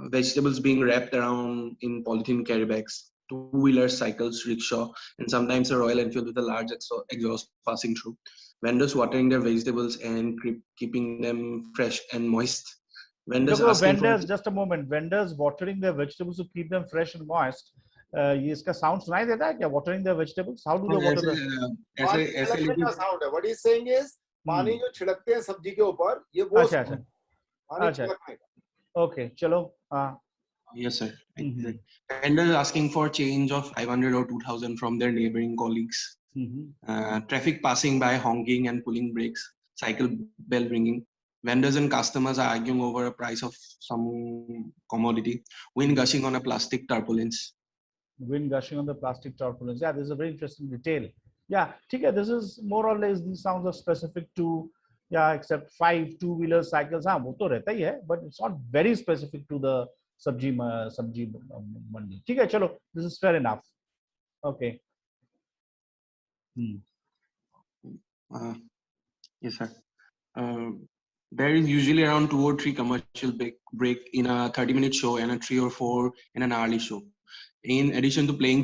vegetables being wrapped around in polythene carry bags, two-wheelers, cycles, rickshaw, and sometimes a Royal Enfield with a large exhaust passing through. Vendors watering their vegetables and keeping them fresh and moist. Vendors just a moment. Vendors watering their vegetables to keep them fresh and moist. ये इसका sound सुनाई देता है क्या? Watering their vegetables? How do they water them? ऐसे sound है. What he's saying is पानी जो छिड़कते हैं सब्जी के ऊपर ये वो अच्छा. Okay, चलो. Yes, sir. Vendors asking for change of 500 or 2,000 from their neighboring colleagues. Traffic passing by, honking and pulling brakes, cycle bell ringing. Vendors and customers are arguing over a price of some commodity. Wind gushing on a plastic tarpaulins. Wind gushing on the plastic tarpaulins. Yeah, this is a very interesting detail. Yeah, this is more or less, these sounds are specific to, except 5 two-wheelers, cycles. वो तो रहता ही है, but it's not very specific to the sabji mandi. ठीक है, चलो, this is fair enough. Okay. Yes, sir. There is usually around 2 or 3 commercial break in a 30-minute show and a 3 or 4 in an hourly show. In addition to paying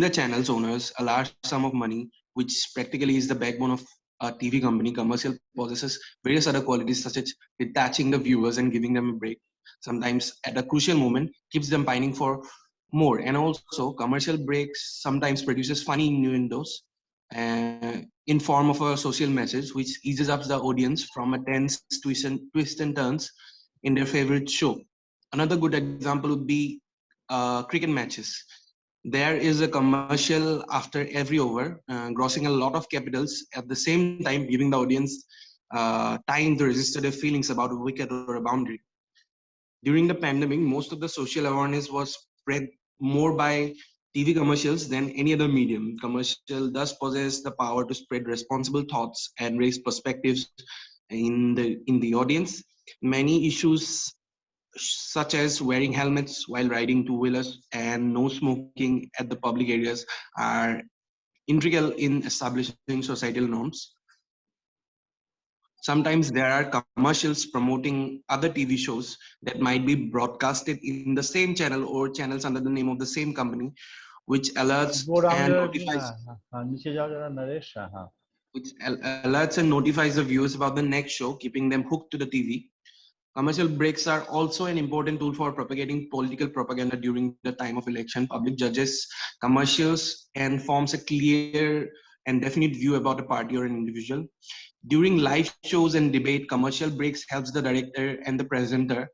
the channels owners a large sum of money, which practically is the backbone of a TV company, commercial possesses various other qualities such as detaching the viewers and giving them a break. Sometimes at a crucial moment, keeps them pining for more. And also commercial breaks sometimes produces funny innuendos in form of a social message, which eases up the audience from a tense twist and turns in their favorite show. Another good example would be cricket matches. There is a commercial after every over, grossing a lot of capitals, at the same time giving the audience time to register their feelings about a wicket or a boundary. During the pandemic, most of the social awareness was spread more by TV commercials than any other medium. Commercial thus possess the power to spread responsible thoughts and raise perspectives in the audience. Many issues such as wearing helmets while riding two-wheelers and no smoking at the public areas are integral in establishing societal norms. Sometimes there are commercials promoting other TV shows that might be broadcasted in the same channel or channels under the name of the same company, which alerts and notifies the viewers about the next show, keeping them hooked to the TV. Commercial breaks are also an important tool for propagating political propaganda during the time of election. Public judges commercials and forms a clear and definite view about a party or an individual. During live shows and debate, commercial breaks helps the director and the presenter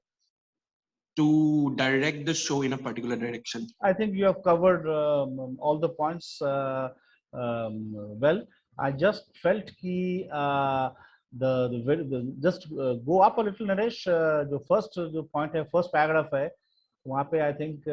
to direct the show in a particular direction. I think you have covered all the points well. I just felt that just go up a little, Naresh. The first point है, first paragraph है. वहाँ पे I think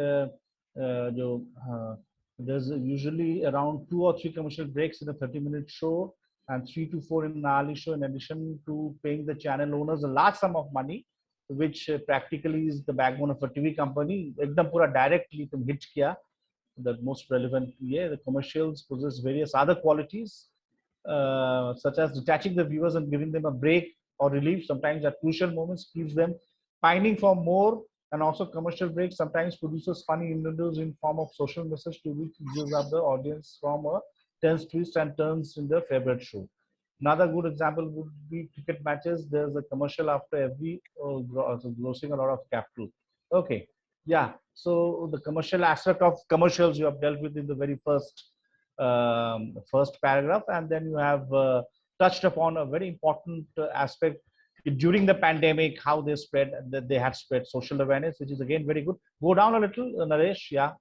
there's usually around 2 or 3 commercial breaks in a 30-minute show and 3 to 4 in an hourly show, in addition to paying the channel owners a large sum of money, which practically is the backbone of a TV company. एकदम पूरा directly तुम hit किया. The most relevant, the commercials possess various other qualities, such as detaching the viewers and giving them a break or relief. Sometimes at crucial moments keeps them pining for more, and also commercial breaks sometimes produces funny innuendos in form of social message to which gives up the audience from a tense twists and turns in their favorite show. Another good example would be cricket matches. There's a commercial after every grossing a lot of capital. Okay, yeah. So the commercial aspect of commercials you have dealt with in the very first paragraph, and then you have touched upon a very important aspect during the pandemic, how they spread, that they had spread social awareness, which is again very good. Go down a little, Naresh. Yeah.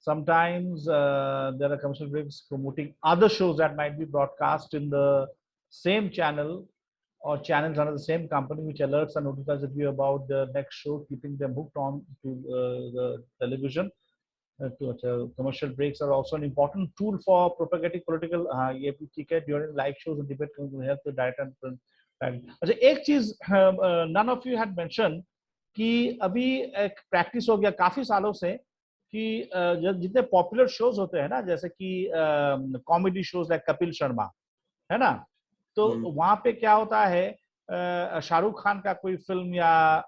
Sometimes there are commercial breaks promoting other shows that might be broadcast in the same channel or channels under the same company, which alerts and notifies you about the next show, keeping them hooked on to the television. Commercial breaks are also an important tool for propagating political during live shows and debate to help the director and अच्छा एक चीज none of you had mentioned कि अभी एक practice हो गया काफी सालों से कि जितने पॉपुलर शोज होते हैं ना, जैसे कि comedy shows like Kapil Sharma है ना, तो वहां पे क्या होता है, शाहरुख खान का कोई फिल्म या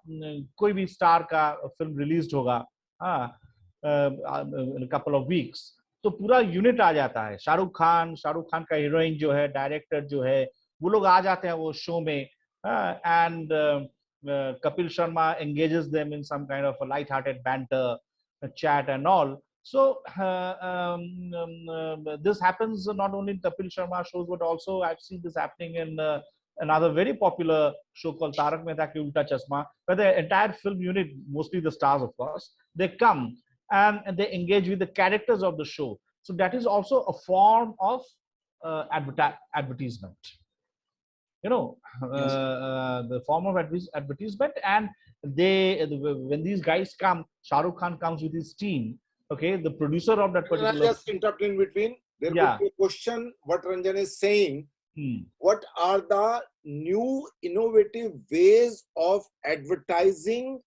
कोई भी स्टार का फिल्म रिलीज होगा कपल ऑफ वीक्स, तो पूरा यूनिट आ जाता है, शाहरुख खान का हीरोइन जो है, डायरेक्टर जो है, वो लोग आ जाते हैं वो शो में, and Kapil Sharma engages them in some kind of a light-hearted banter, chat and all. So this happens not only in Kapil Sharma shows, but also I've seen this happening in another very popular show called Tarak Mehta Ki Ulta Chashma, where the entire film unit, mostly the stars of course, they come and they engage with the characters of the show. So that is also a form of advertisement. You know, the form of advertisement, and when these guys come, Shahrukh Khan comes with his team. Okay, the producer of that particular. Can I just interrupt in between? There could be a question. What Ranjan is saying. What are the new innovative ways of advertising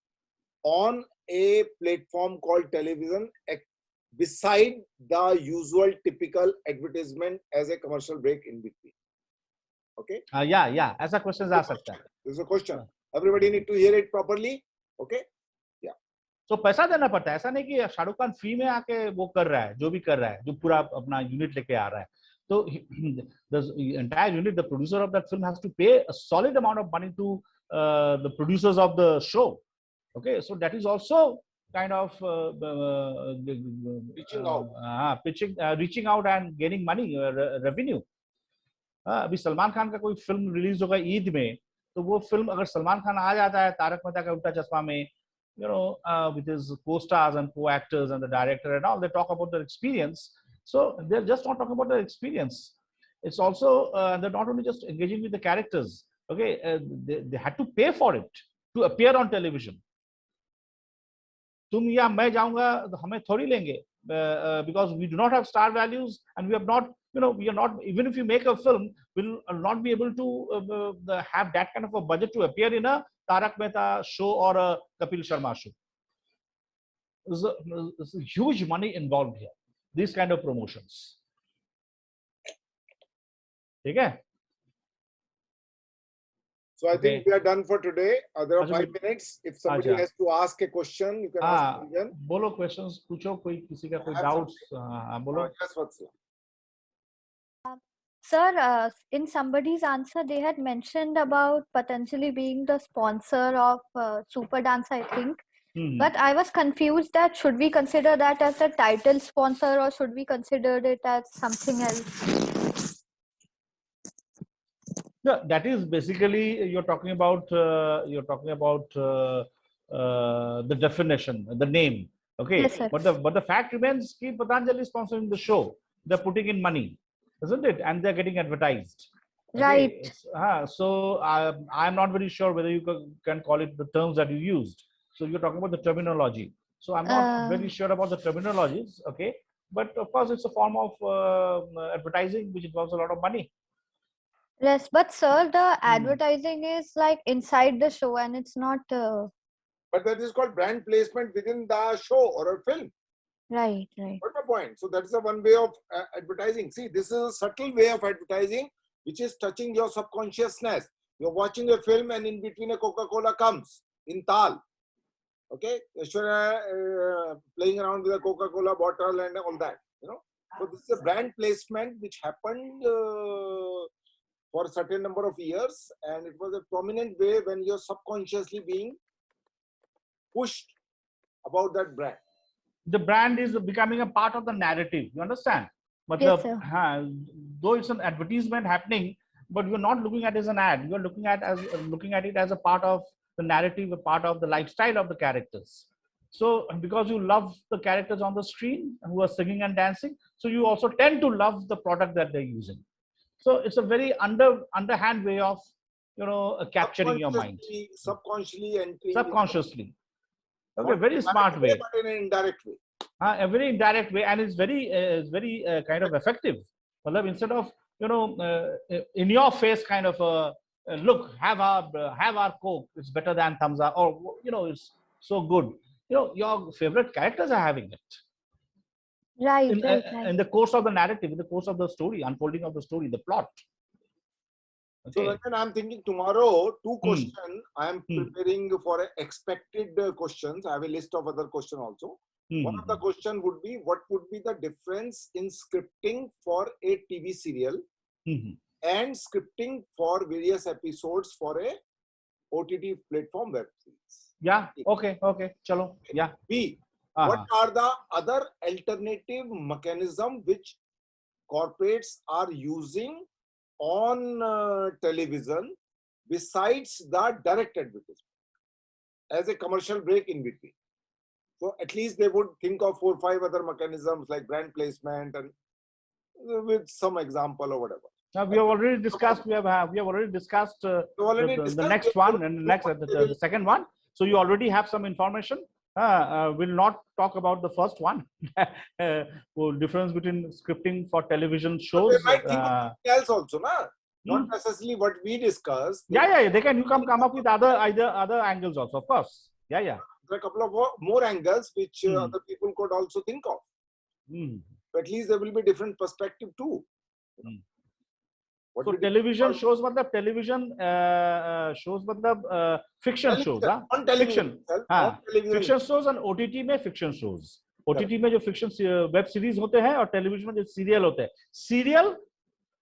on a platform called television, beside the usual typical advertisement as a commercial break in between? Okay. Yeah. ऐसा questions आ सकता है. This is a question. Everybody need to hear it properly. Okay. Yeah. So पैसा देना पड़ता है. ऐसा नहीं कि शाहरुख खान फ्री में आके वो कर रहा है, जो भी कर रहा है, जो पूरा अपना यूनिट लेके आ रहा है. So the entire unit, the producer of that film has to pay a solid amount of money to the producers of the show. Okay, so that is also kind of reaching out and gaining money, revenue. अभी सलमान खान का कोई film release होगा ईद में, तो वो film अगर सलमान खान आ जाता है तारक मेहता का उल्टा चश्मा में, you know, with his co-stars and co-actors and the director and all, they talk about their experience. So they're just not talking about their experience. It's also they're not only just engaging with the characters. Okay, they had to pay for it to appear on television. तुम या मैं जाऊंगा तो हमें थोड़ी लेंगे, because we do not have star values and we have not, you know, we are not, even if you make a film, we'll not be able to have that kind of a budget to appear in a Tarak Mehta show or a Kapil Sharma show. There's a huge money involved here, these kind of promotions. Okay? So I think we are done for today. There are 5 minutes. If somebody has to ask a question, you can ask again. बोलो questions, पूछो, कोई किसी का कोई doubts, बोलो. Sir, in somebody's answer, they had mentioned about potentially being the sponsor of Super Dance, I think. But I was confused that should we consider that as the title sponsor or should we consider it as something else? Yeah, that is basically you're talking about the definition, the name. Okay, yes, sir. But the fact remains that Patanjali is sponsoring the show. They're putting in money, isn't it? And they're getting advertised. Right. Okay. So I'm not very sure whether you can call it the terms that you used. So you're talking about the terminology. So I'm not very sure about the terminologies. Okay, but of course it's a form of advertising which involves a lot of money. Yes, but sir, the advertising is like inside the show and it's not. But that is called brand placement within the show or a film. Right. What's the point? So that's the one way of advertising. See, this is a subtle way of advertising which is touching your subconsciousness. You're watching a film and in between a Coca-Cola comes in Tal. Okay, playing around with a Coca-Cola bottle and all that. You know, so this is a brand placement which happened for a certain number of years, and it was a prominent way when you're subconsciously being pushed about that brand. The brand is becoming a part of the narrative. You understand? But yes, though it's an advertisement happening, but you're not looking at it as an ad. You're looking at it as a part of the narrative, a part of the lifestyle of the characters. So because you love the characters on the screen who are singing and dancing, so you also tend to love the product that they're using. So it's a very underhand way of, you know, capturing your mind. Subconsciously. Okay, very smart way. But in an indirect way. A very indirect way, and it's very kind of effective. Instead of, you know, in your face kind of look, have our Coke, it's better than Thumbs Up, or, you know, it's so good. You know, your favorite characters are having it. Right, in the course of the narrative, in the course of the story, unfolding of the story, the plot. Okay. So when I'm thinking tomorrow, two questions, I am preparing for expected questions. I have a list of other questions also. One of the question would be, what would be the difference in scripting for a TV serial and scripting for various episodes for a OTT platform web series? Yeah. Okay. Chalo. Yeah. B. What are the other alternative mechanism which corporates are using on television besides the direct advertisement as a commercial break in between? So at least they would think of 4 or 5 other mechanisms like brand placement and with some example or whatever. Now we have already discussed. We have already discussed the next one and the second one. So you already have some information. We'll not talk about the first one. Difference between scripting for television shows. But they might think of something else also, na? Not necessarily what we discussed. Yeah. They can come up with other angles also, of course. Yeah. There are a couple of more angles which other people could also think of. But at least there will be different perspective too. So television shows, what the television shows, what the fiction shows, fiction, fiction shows, and OTT में fiction shows. OTT में जो fiction web series होते हैं और television में जो serial होते हैं, serial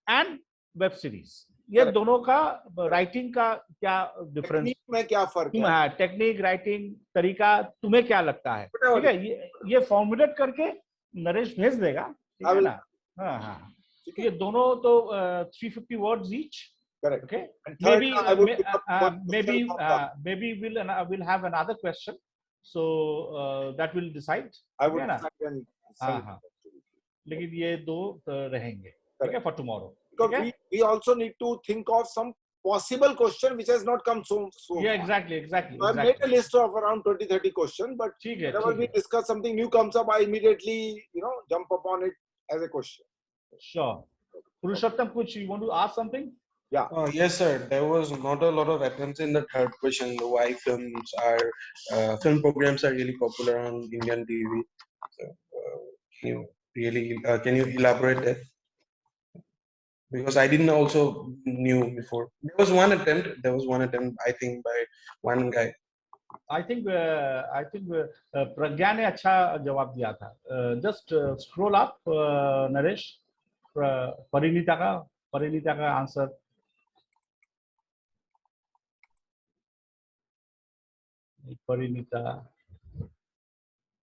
and web series. ये दोनों का writing का क्या difference? टेक्निक में क्या फर्क है? टेक्निक, writing तरीका तुम्हें क्या लगता है? ठीक है, ये formulate करके नरेश भेज देगा, ठीक है ना? हाँ. ये दोनों तो 350 words each. Correct. Okay. And maybe we'll have another question. So that will decide. I would decide. लेकिन ये दो रहेंगे. Okay, for tomorrow. Because we also need to think of some possible question which has not come so yeah, exactly. So I made a list of around 20-30 questions, but whenever we discuss something new comes up, I immediately, jump upon it as a question. Sure. Purushottam, you want to ask something? Yeah. Yes, sir. There was not a lot of attempts in the third question. Why film programs are really popular on Indian TV? So, can you elaborate that? Because I didn't also knew before. There was one attempt. I think by one guy. I think Pragya ने अच्छा जवाब दिया था. Just scroll up, Naresh. Parinita ka answer.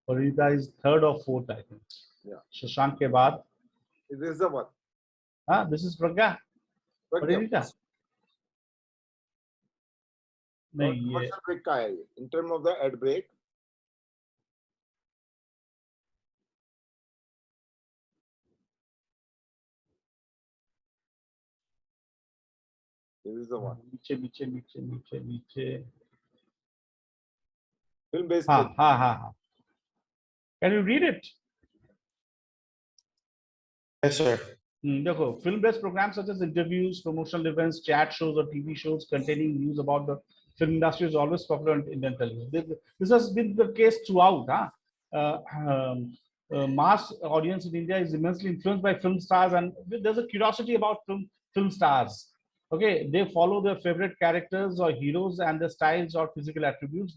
Parinita is third or fourth, I think. Yeah. Shashank ke baad. This is the one. This is Pragya. Parinita. Commercial break का है ये. In terms of the ad break. This is the one. नीचे. Film based. Can you read it? Yes, sir. देखो, film-based programs such as interviews, promotional events, chat shows, or TV shows containing news about the film industry is always popular on Indian television. This has been the case throughout. Mass audience in India is immensely influenced by film stars, and there's a curiosity about film stars. Okay, they follow their favorite characters or heroes and their styles or physical attributes.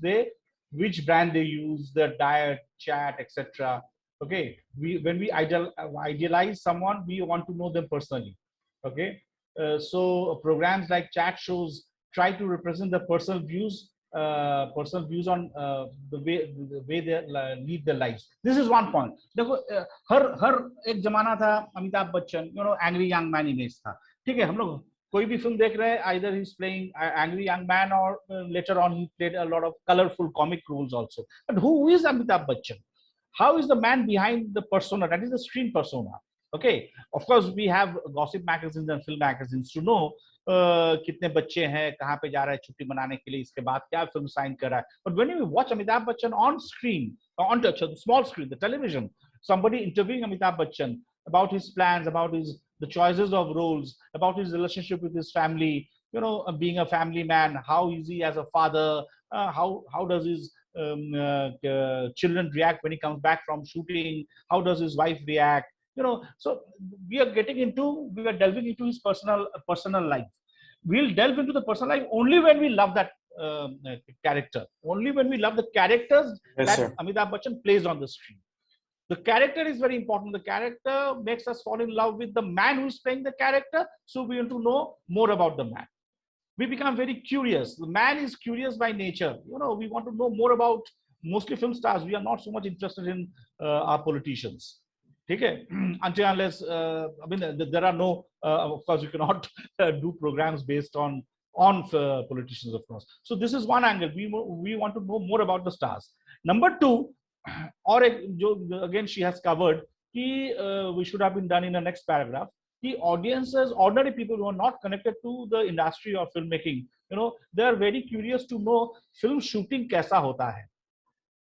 Which brand they use, their diet, chat, etc. Okay, when we idealize someone, we want to know them personally. Okay, so programs like chat shows try to represent the personal views on the way they lead their lives. This is one point. देखो हर एक जमाना था Amitabh Bachchan, angry young man image था. ठीक है, हम लोग कोई भी film देख रहे हैं, either he's playing angry young man or later on he played a lot of colorful comic roles also. But who is Amitabh Bachchan? How is the man behind the persona? That is the screen persona. Okay, of course we have gossip magazines and film magazines to know कितने बच्चे हैं, कहाँ पे जा रहा है छुट्टी मनाने के लिए, इसके बाद क्या फिल्म साइन कर रहा है. But when you watch Amitabh Bachchan on screen, on the small screen, the television, somebody interviewing Amitabh Bachchan about his plans, about the choices of roles, about his relationship with his family, you know, being a family man, how is he as a father, how does his children react when he comes back from shooting, how does his wife react, you know. So we are delving into his personal life. We'll delve into the personal life only when we love that character, only when we love the characters that Amitabh Bachchan plays on the screen. The character is very important. The character makes us fall in love with the man who's playing the character, so we want to know more about the man. We become very curious. The man is curious by nature. You know, we want to know more about mostly film stars. We are not so much interested in our politicians. Okay? Until unless, I mean, there are no, of course, you cannot do programs based on politicians, of course. So this is one angle. We want to know more about the stars. Number two, or again she has covered, we should have been done in the next paragraph. The audiences, ordinary people who are not connected to the industry of filmmaking, you know, they are very curious to know film shooting kaisa hota hai,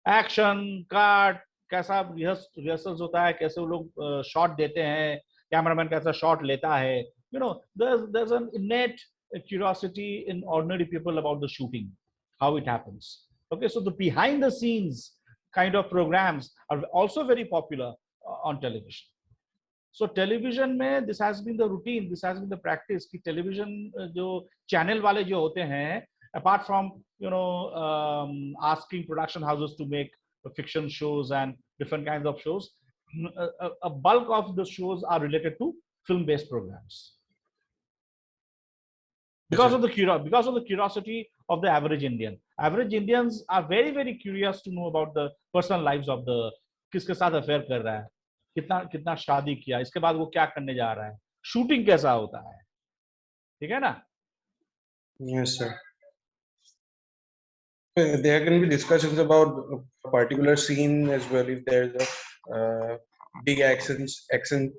action, cut, कैसा rehearsals होता है, कैसे वो लोग shot देते हैं, cameraman कैसा shot लेता है, you know, there's an innate curiosity in ordinary people about the shooting, how it happens. Okay, so the behind the scenes kind of programs are also very popular on television. So television में this has been the routine, this has been the practice कि television जो channel वाले जो होते हैं, apart from, you know, asking production houses to make fiction shows and different kinds of shows, a bulk of the shows are related to film-based programs. Because of the curiosity of the average Indian. Average Indians are very, very curious to know about the personal lives of the किसके साथ affair कर रहा है, कितना शादी किया, इसके बाद वो क्या करने जा रहा है, शूटिंग कैसा होता है, ठीक है ना? Yes, sir. There can be discussions about a particular scene as well. If there's a big action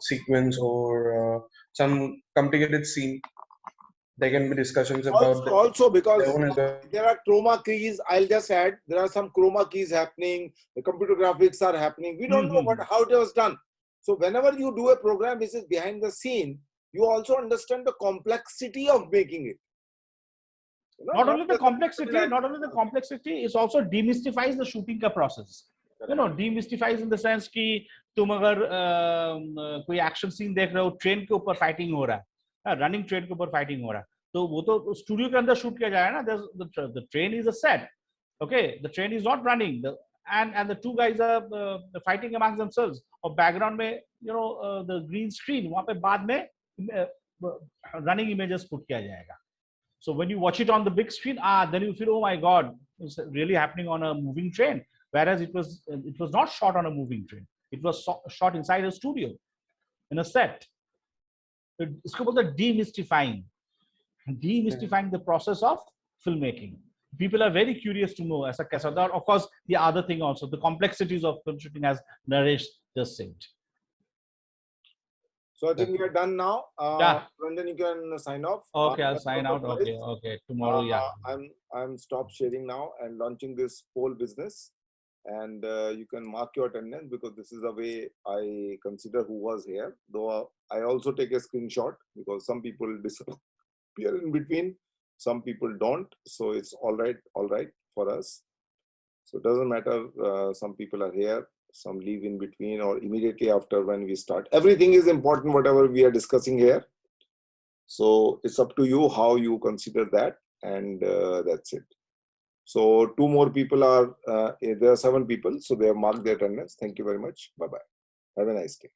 sequence or some complicated scene, there can be discussions about also because there are chroma keys. I'll just add, there are some chroma keys happening, the computer graphics are happening, we don't know how it was done. So whenever you do a program which is behind the scene, you also understand the complexity of making it. You know, not only the complexity, it also demystifies the shooting ka process. You know, demystifies in the sense कि तुम अगर कोई action scene देख रहे हो, train के ऊपर fighting हो रहा है, running train के ऊपर fighting हो रहा है, तो वो तो studio के अंदर shoot किया जाएगा ना. The train is a set. Okay, the train is not running. And the two guys are fighting amongst themselves. और background में, you know, the green screen, वहाँ पे बाद में running images put किया जाएगा. So when you watch it on the big screen, then you feel, oh my God, it's really happening on a moving train. Whereas it was not shot on a moving train. It was shot inside a studio, in a set. It's called the demystifying the process of filmmaking. People are very curious to know. As a Kasadar, of course, the other thing also, the complexities of film shooting, as Naresh just said. So I think we are done now. Yeah. Brendan, you can sign off. Okay, I'll sign out. Okay. Tomorrow, yeah. I'm stop sharing now and launching this poll business. And you can mark your attendance because this is the way I consider who was here. Though I also take a screenshot because some people disappear in between, some people don't. So it's all right for us. So it doesn't matter. Some people are here, some leave in between or immediately after when we start. Everything is important, whatever we are discussing here. So it's up to you how you consider that, and that's it. So 2 more people are, there are 7 people, so they have marked their attendance. Thank you very much. Bye-bye. Have a nice day.